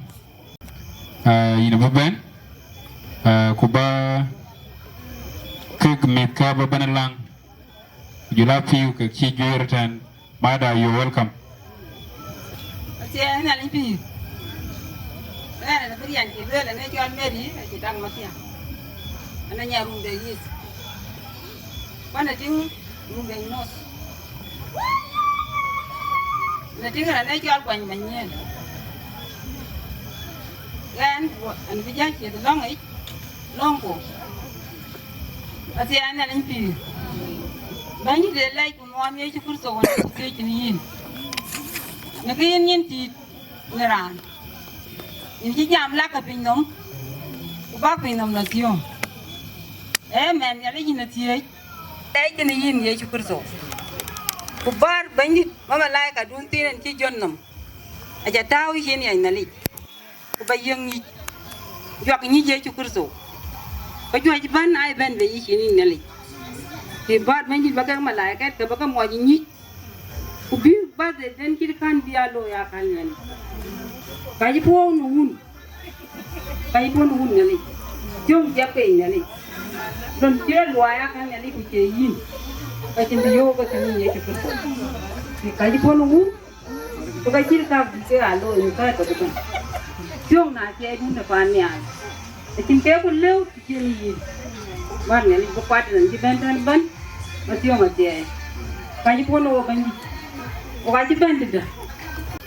ini bên của ba cái mệt cả ba bên lang Jula Fiu cái chi Gieu return Mada you welcome chị anh là đi phi cái này là cái chị đưa là nó cho anh mẹ đi chị đang mất tiền anh nhà room để gì quan là chính room để nó là chính là nó cho anh quanh mình nha cái anh bây giờ chị từ long ấy long cổ chị anh là đi phi bao nhiêu để lại cũng mua mấy chút phút sau anh sẽ chỉ nhìn nó cái nhìn thì nè ra nhìn chỉ giảm lá cái pin nấm bác pin nấm là tiêu em nhà lấy nhìn là tiêu đấy cho nên nhìn vậy chút phút sau cụ bar bao nhiêu mà lại cả đun tiền chỉ chọn nấm aja tahu ini anh nali cụ bây giờ như việc như vậy chút phút sau bây giờ chỉ ban ai ban về ini nali thì bát mấy người bác mà lại cái bác mua gì nhỉ? Ubi bát để đến khi kan dia lo ya kan ni. Cái phố nuhun này, chung giáp cái này, rồi chưa lo ya kan ni cũng chơi gì? Cái chuyện điều cái chuyện gì cái chuyện thì cái phố nuhun, cái chỉ là cái alo như cái đó. Chung na chơi đi nó quan niệm. Cái chuyện kia cũng lâu chơi gì? Bát này có quạt rồi chỉ bên trên bên. Masih macam, kaji pun orang Jepang tu dah.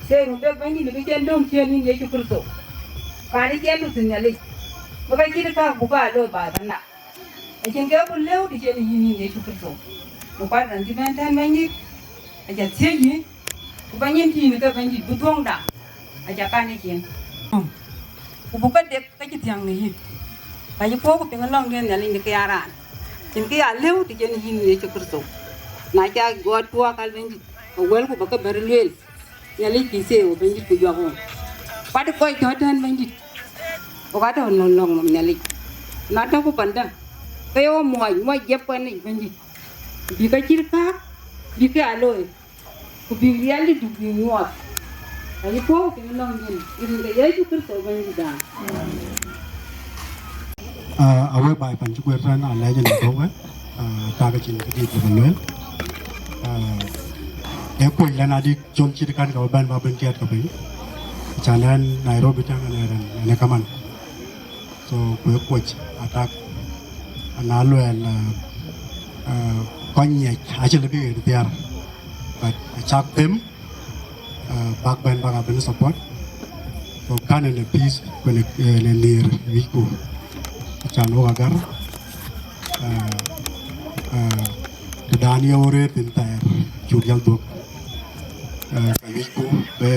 Saya rumah bangni lebih cenderung ni dia cukup tu. Kali cenderung senyali. Bukan kita tak buka lo badan nak. Macam kau pun leu di sini ini dia cukup tu. Bukan nanti bantan bangni, aja sini. Bukan yang ni kita bangni butuang dah. Aja kan ni kian. Bukan dia kaji tiang ni. Kaji pun pengen long dia nyali ni kearan. Jadi alu di jenis ini cukup tu. Nak gua tua kal benji, awal ku bakal berluel. Nyali kise, benji ku jual orang. Pada kau jodohan benji, orang tu nolong nyali. Nada ku pandang, kau muai jepun ni benji. Bika cirka, bika alu, ku bika ali tu bika muat. Jadi kau kena nolong ini kaya cukup tu benji dah. Awal bài phần chúc quên ra là dân thành phố ấy, ta cái chuyện cái gì của mình lớn, em quên là nãy đi chôn chỉ cần cái bên vào bên kia cái bên, cho nên Nairobi chẳng là này kaman, so quên attack, anh nói là con nhảy hay chỉ là cái gì tiar, but chắc thêm, back bên support, so can in the peace when it near Wieu. Chano Agaar Daniel ore tintair Yirol dok Wieu be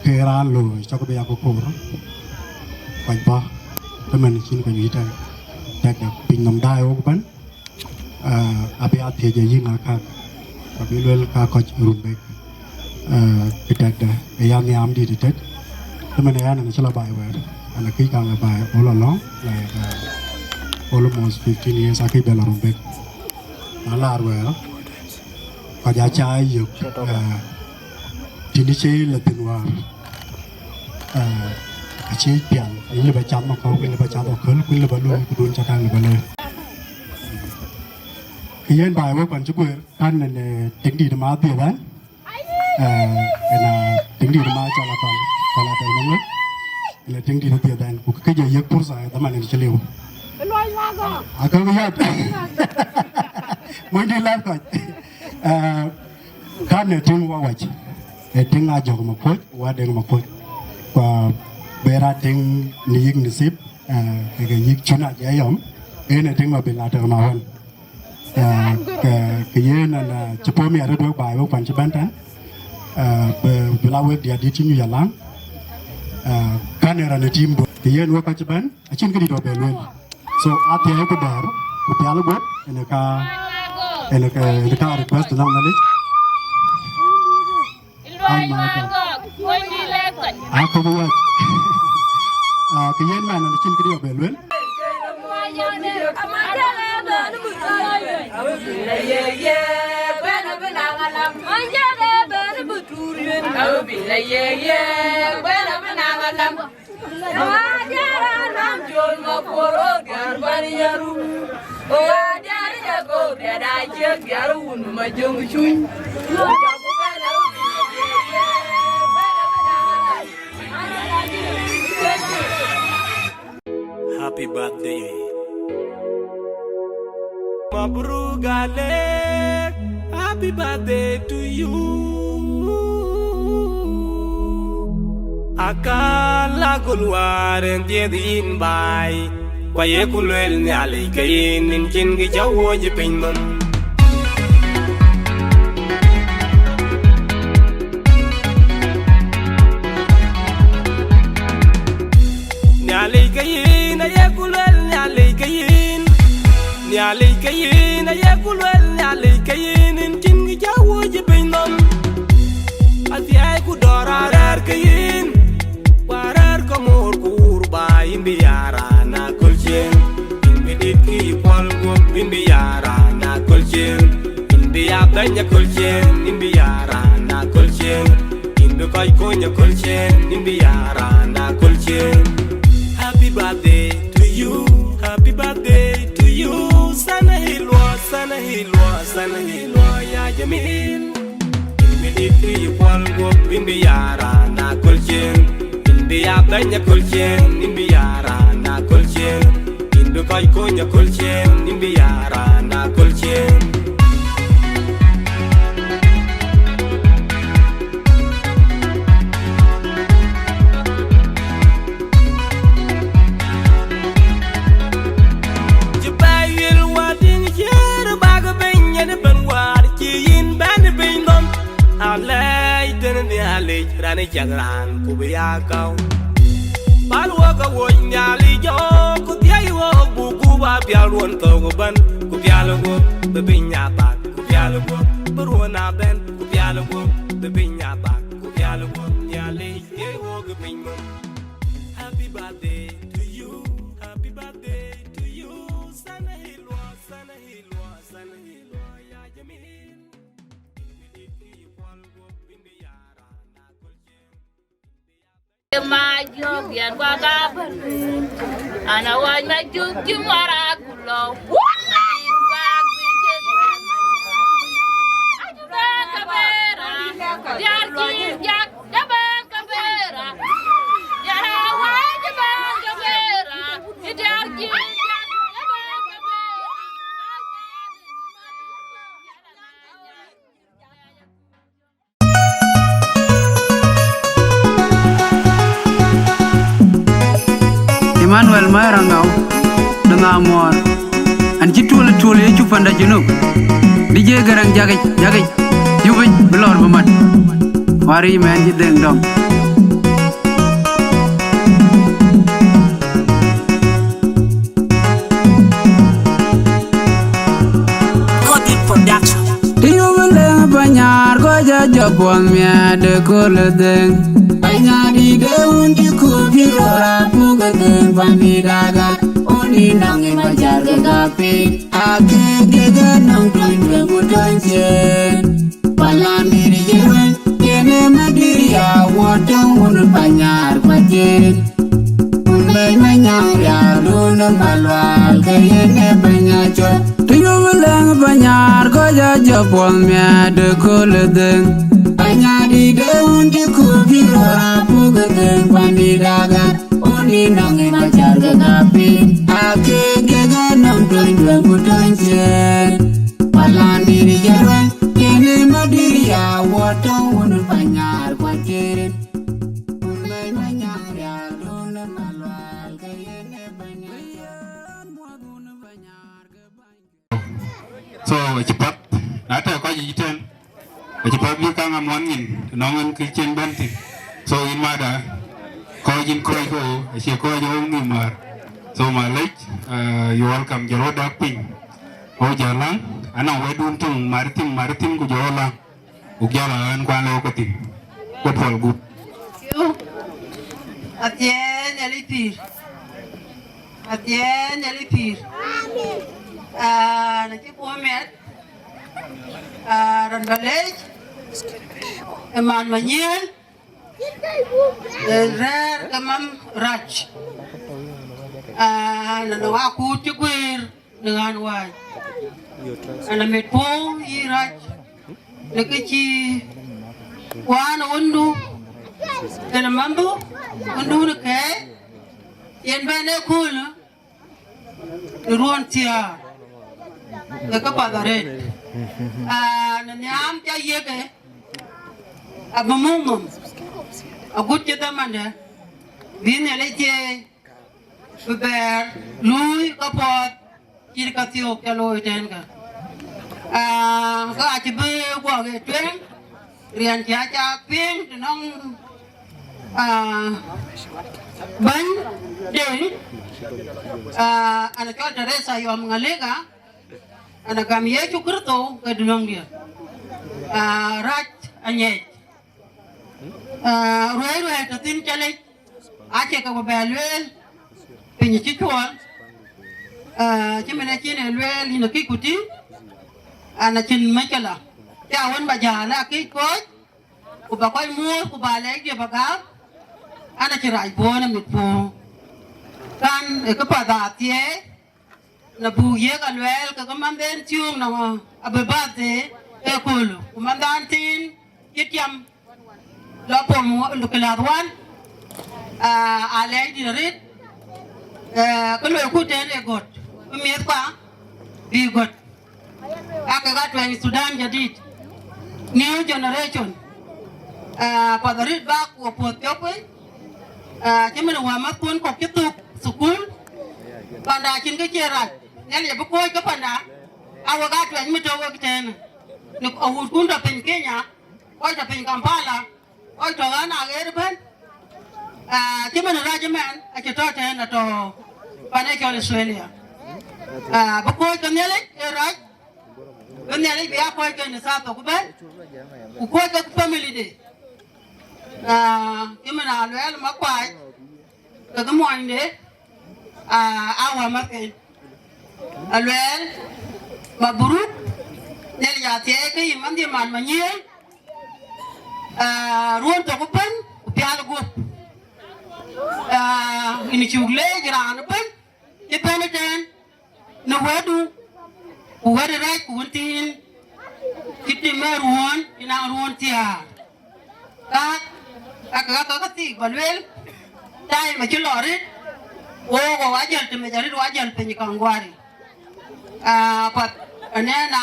keran lo chak be Akol Kuoi ba teman chin ko yita tak pin nam dai o ban abe athe je yin akha abe lel ka ko rum be kitak da yam yam di tet teman ya na chala bai wa and I can buy all along, like almost 15 years. I keep the long back. I love Kajachai, you finish Latin war. A champion, you live a champ of Kong, you live a champ of Kul, you live a low, you don't chakan balloon. Here by work on Chukur, and take the Mapior one, and take the Mapior. Là tiếng đi theo đàn của cái gì giấc phút dài tấm ảnh chỉ liều. Không biết. Mới đi làm coi. Cái này tiếng qua vậy. Tiếng Adhiok mà phốt, qua đường mà phốt. Và bây giờ tiếng niếng nisip, cái giấc chuyên á dễ dõm. Cái này tiếng mà bị lạt ở Mawan. Cái gì là chụp phim ở đó bài của bạn chụp bán tán. Bây giờ việc dia đi chính như vậy kan era na team do yen wo ka ban a chin kidi do be lwen so ati ay ko dar ko pialo go ene ka request na na lich ako buat cái yên mà nó trên cái điều bể luyện Happy birthday Mabruk Alek Happy birthday to you Akala kulwaren tiedin bai Kwaye kulwel ni alikayin Ninkin ki jawo jipin nun Ni alikayin Ayakulwel ni alikayin Ni alikayin Ayakulwel ni alikayin Ninkin ki jawo jipin nun Ati ay kudora rar kayin Warar kamor kurba Imbi yara na kulchen Imbi diki polgo Imbi yara na kulchen Imbi abanya kulchen Imbi yara na kulchen Imbi koi konya kulchen Imbi yara na kulchen Happy birthday to you Happy birthday to you Sana hilwa, sana hilwa, sana hilwa Ya Jamil Imbi polgo Imbi yara na kulchen Imbi abanya kulchen Imbi yara na kulchen Imbi koi konya kulchen Imbi yara na kulchen Jibayil wading yer baga benya ne banwar Kiyin bani bindom Alay dene ni alay rani jagran kubiyakaw Balwa ka woy nyali jo Kutiay wo buku ba bialwan togo ban Kupialo go bebinya bak Kupialo go berwana ben Kupialo go bebinya bak Kupialo go nyali ye wo gabinyo Happy birthday to you Happy birthday to you Sana hilwa, sana hilwa, sana hilwa ya Jamil Majo biar gua kabar, anak wajah cuci marah kulo. Biar kijak jaban kabera, biar awal jaban kabera, biar kijak. Emmanuel Mairangau dengan Amor anji tule cupanda junub DJ garang jagaj yubij belor bemat wari men jideng dong Tiyo beleng banyar goja jabon mia de koledeng Anyari deun di kubirora Buga Da Angau Oni nangi majar gapi Ake gega nang tuin bebutan jen Palami di jewen Kene madiri ya Wadang unun banyar pajen Unbay manyang ya Lunan malwal Kayene banyacot Tiyo beleng banyar Goja jabon mia de koledeng Anyari deun di kubirora Buga Da Angau Oni nangi majar gapi Ake gega nang tuin bebutan jen Palami di jewen Kene madiri ya Wadang unun banyar pajen Unbay manyang ya Lunan malwal Kayene banyacot So cepat ada ko yiten cepat bi ka ngam wangin nongan ke chen banti so in mada ko jin ko che ko yo ngi mar so malek you welcome jero dak ping o jalan ana wedun tung maritim ku jola u jala an kwa lo ko tim ko pol gut Atien nyalipir. Atie nyalipir. Nakipumet. Randalej. Eman Manyen. Rer Kamam Rach. Nanawaku Kuocgoor dengan Wai. Anametpo I Rach. Nakichi wana undu. Kena mambu undu nake. Yen bane kulu. Ruan tia. Nakapadare. Nanyam kya yeke. Abamumum. Agutyar tamanda. Bine leche. Beber. Lui kapot. Kiri katiok ya lui tenka. Ka achibe gua ke tweng. Rian cha ping tenong. Ban deng. Anak Chol Teresa yo mengalega. Anak kami ye cukurto ke dulung dia. Rach anyej. Ruai tatin calik. Ache ka babelwel. Penye chichwal. Chimene chine lwel hino kikuti. Chin makala. Tiawan bajala kikoj. Kubakoi mu kubalek dia bagap. Chirai bona mitpo. Kan kepada na buye ka lwel ka kamanden tiung na abebate ekolo kumandantin yitiam lapom lukeladwan alay dinarit kalo kuten egot umiet kwa bigot akagat wa Sudan jadid new generation padarit ba ko potyope kemen wa matun ko kituk sukul panda kin ke kera neli bu ko ka panda awaga tu mi to wa kiten ni awut kun da pen Kenya ko da pen Kampala ko to ana gerben kemen rajaman a ke to ten to pane ke Australia bu ko ka neli raj ben neli bi ko ke ni sa to ko ben ko ka family de kemen alwel makwai ka mo inde awa makin alwel maburuk nel ya tie ke imam di man manye ruon to ko pen pial go ini chugle gran pen e pen den no wedu ku wede rai ku tin kiti meruon ina ruon tia ka ti balwel dai ma chulorit wo wajal te mejarit wajal pe ni kangwari pat anena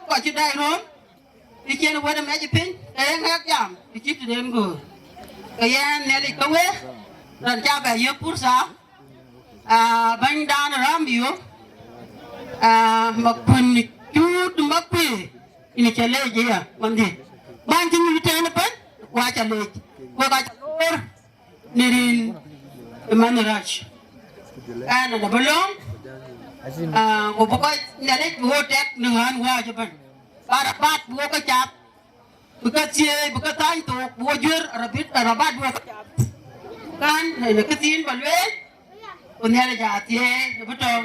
ko chi dai rom ichen wede me ji pin ngak jam chi ti den go kayen neli kawe ran cha ba ye pursa ban dan rambiyo makun ni tut makpe ini chale je ya mande ban tin ni ten pen wa chale ko ga nirin manirach ana da balong ko boko nele wo tek ngan wa japan para pat wo ka chap buka tie buka tan to wo jur rabit rabat wo kan ne ka tin balwe ko nele ja tie betul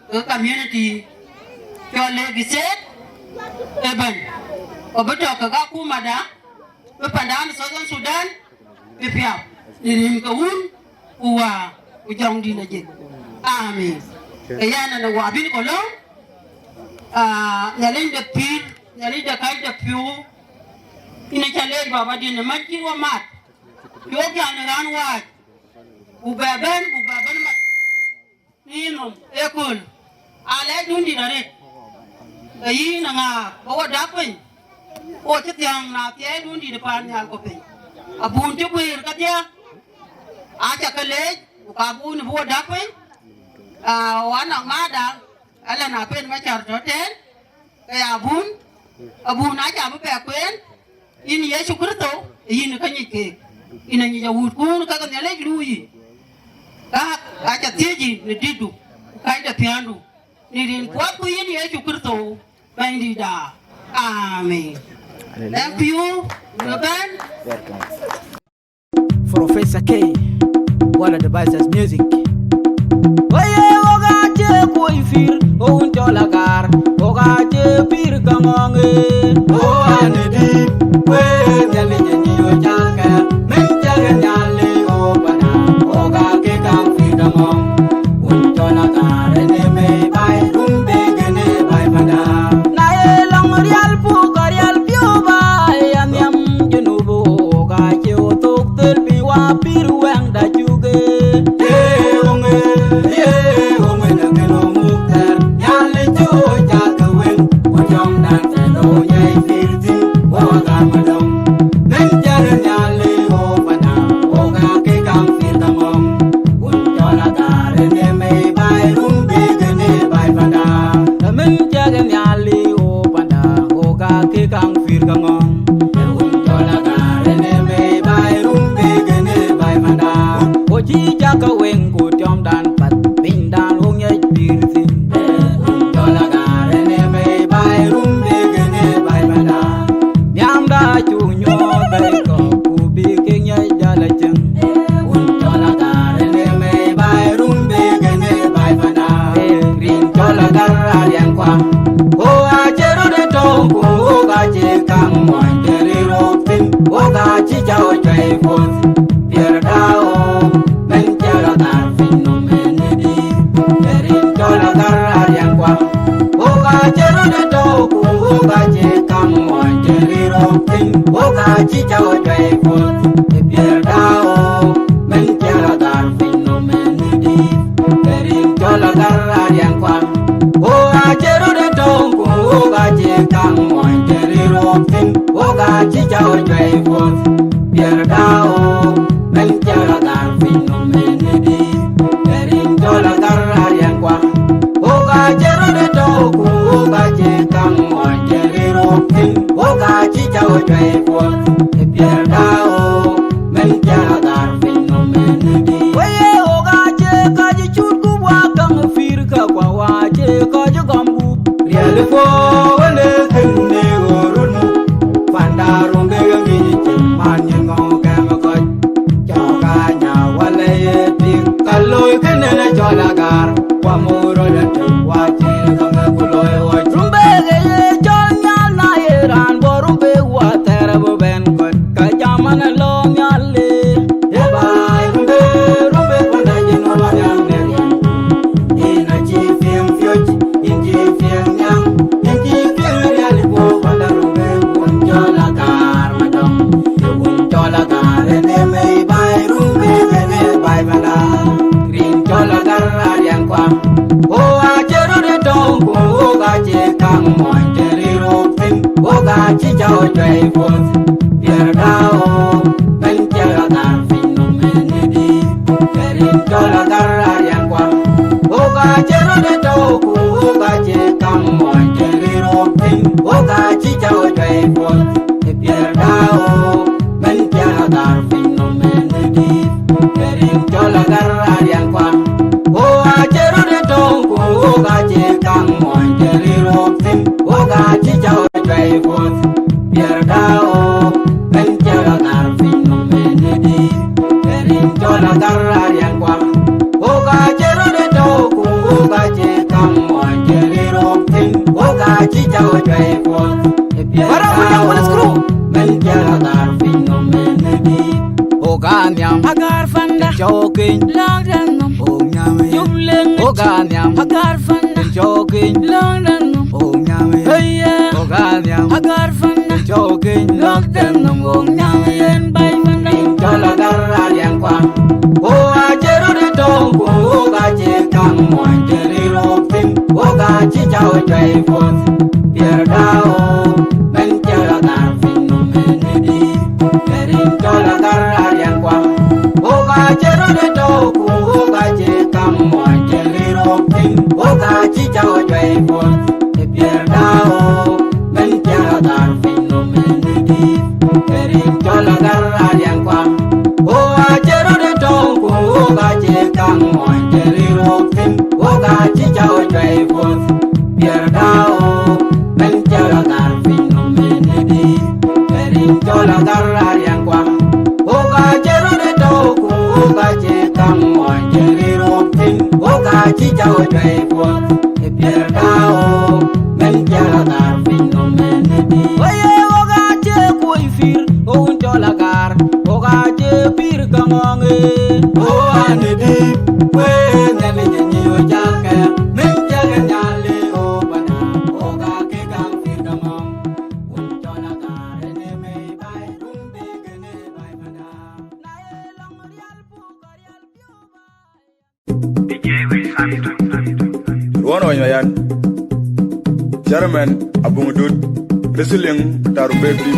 ke community Chol giset eben ko betul ka ga ku mada be pandan South Sudan be piap ni ka un uwa ujang di naje amin kayana na wabin ko lo nyalin de pir nyalin de kai de piu ina chale baba di na maji wa mat yo ga na ran wa ubaban mat ninom ekol ale dun di dare kayi na nga ko dapin o tiang na tie dun di depan nyal ko pe abun ti wir ka dia acha kale ukabun bo dapin wana mada ala na pen ma char to ten kaya abun acha ba pe kwen ini Yesu Kristo ini kanyi ke ina ni ya wut kun ka kan le lui ka acha tieji ni didu kai da piano ni rin kwa ku ini Yesu Kristo bandi da amen thank you Ruben Professor K What a devices music. Oye oga che koi fir on chola gar oga che pir kamonge o ane di we nyali nyani o chaka men chaga nyali o bana oga ke kam fir kamong un chola gar ne me bai rumbe gene bai bana na e long real pu real pio bai anyam junubo oga che o tok tel bi wa pir wang da chuge Chola garra yang kwa, oga jeru de to, oga je kam Kongong oh ane di we nyali nyanyi o jake min jage nyali o bana o ga ke gang fir Kongong un chola kare ne me bai rumbi gene bai bana na e long real pu koryal Ruano Yan German Abungudut Wrestling Tarubebri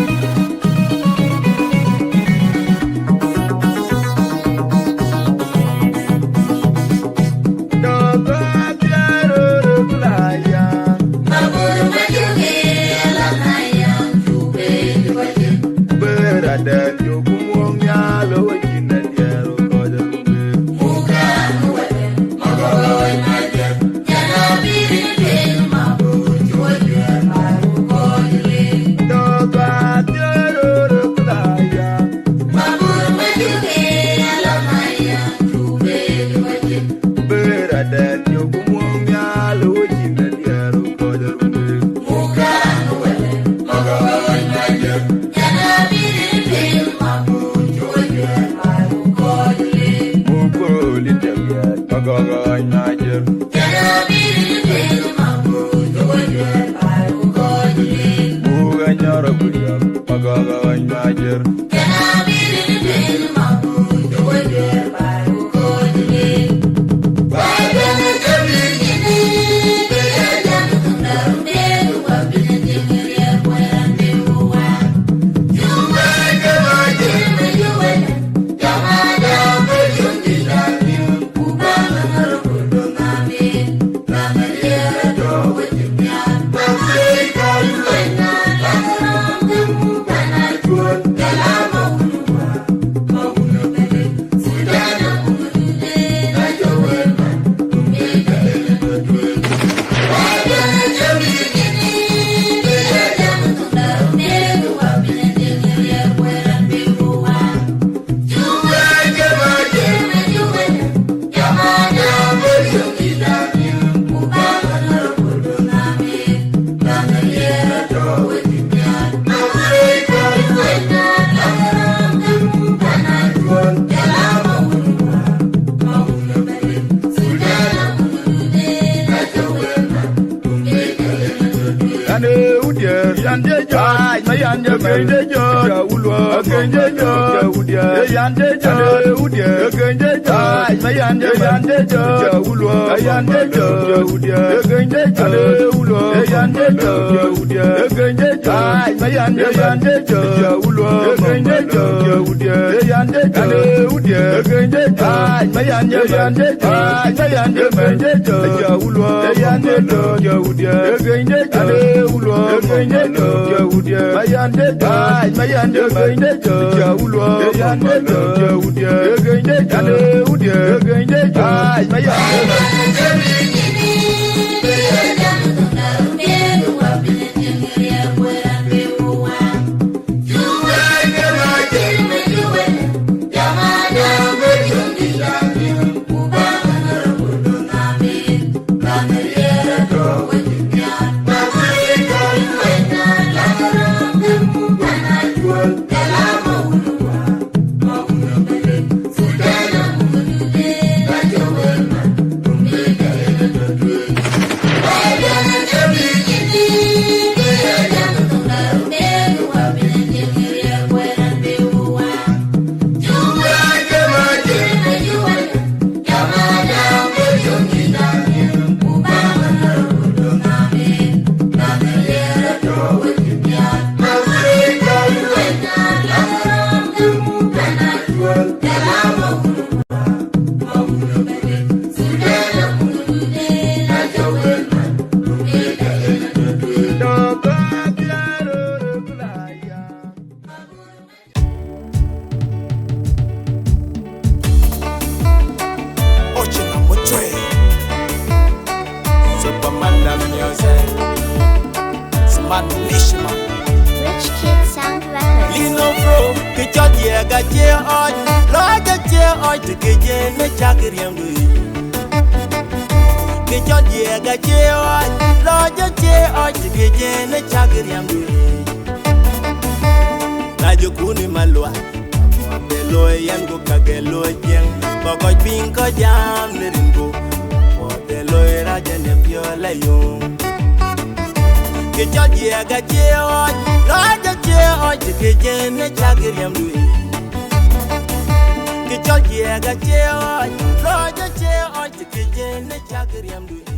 Najukuni Maluach loy yan go kage loy jeng ba ko pin ko jam ne ringo o de loy ra jene pio la yo ke chaji aga che o la ja che o ke jene chagiriam lui ke chaji aga che o la ja che o ke jene chagiriam lui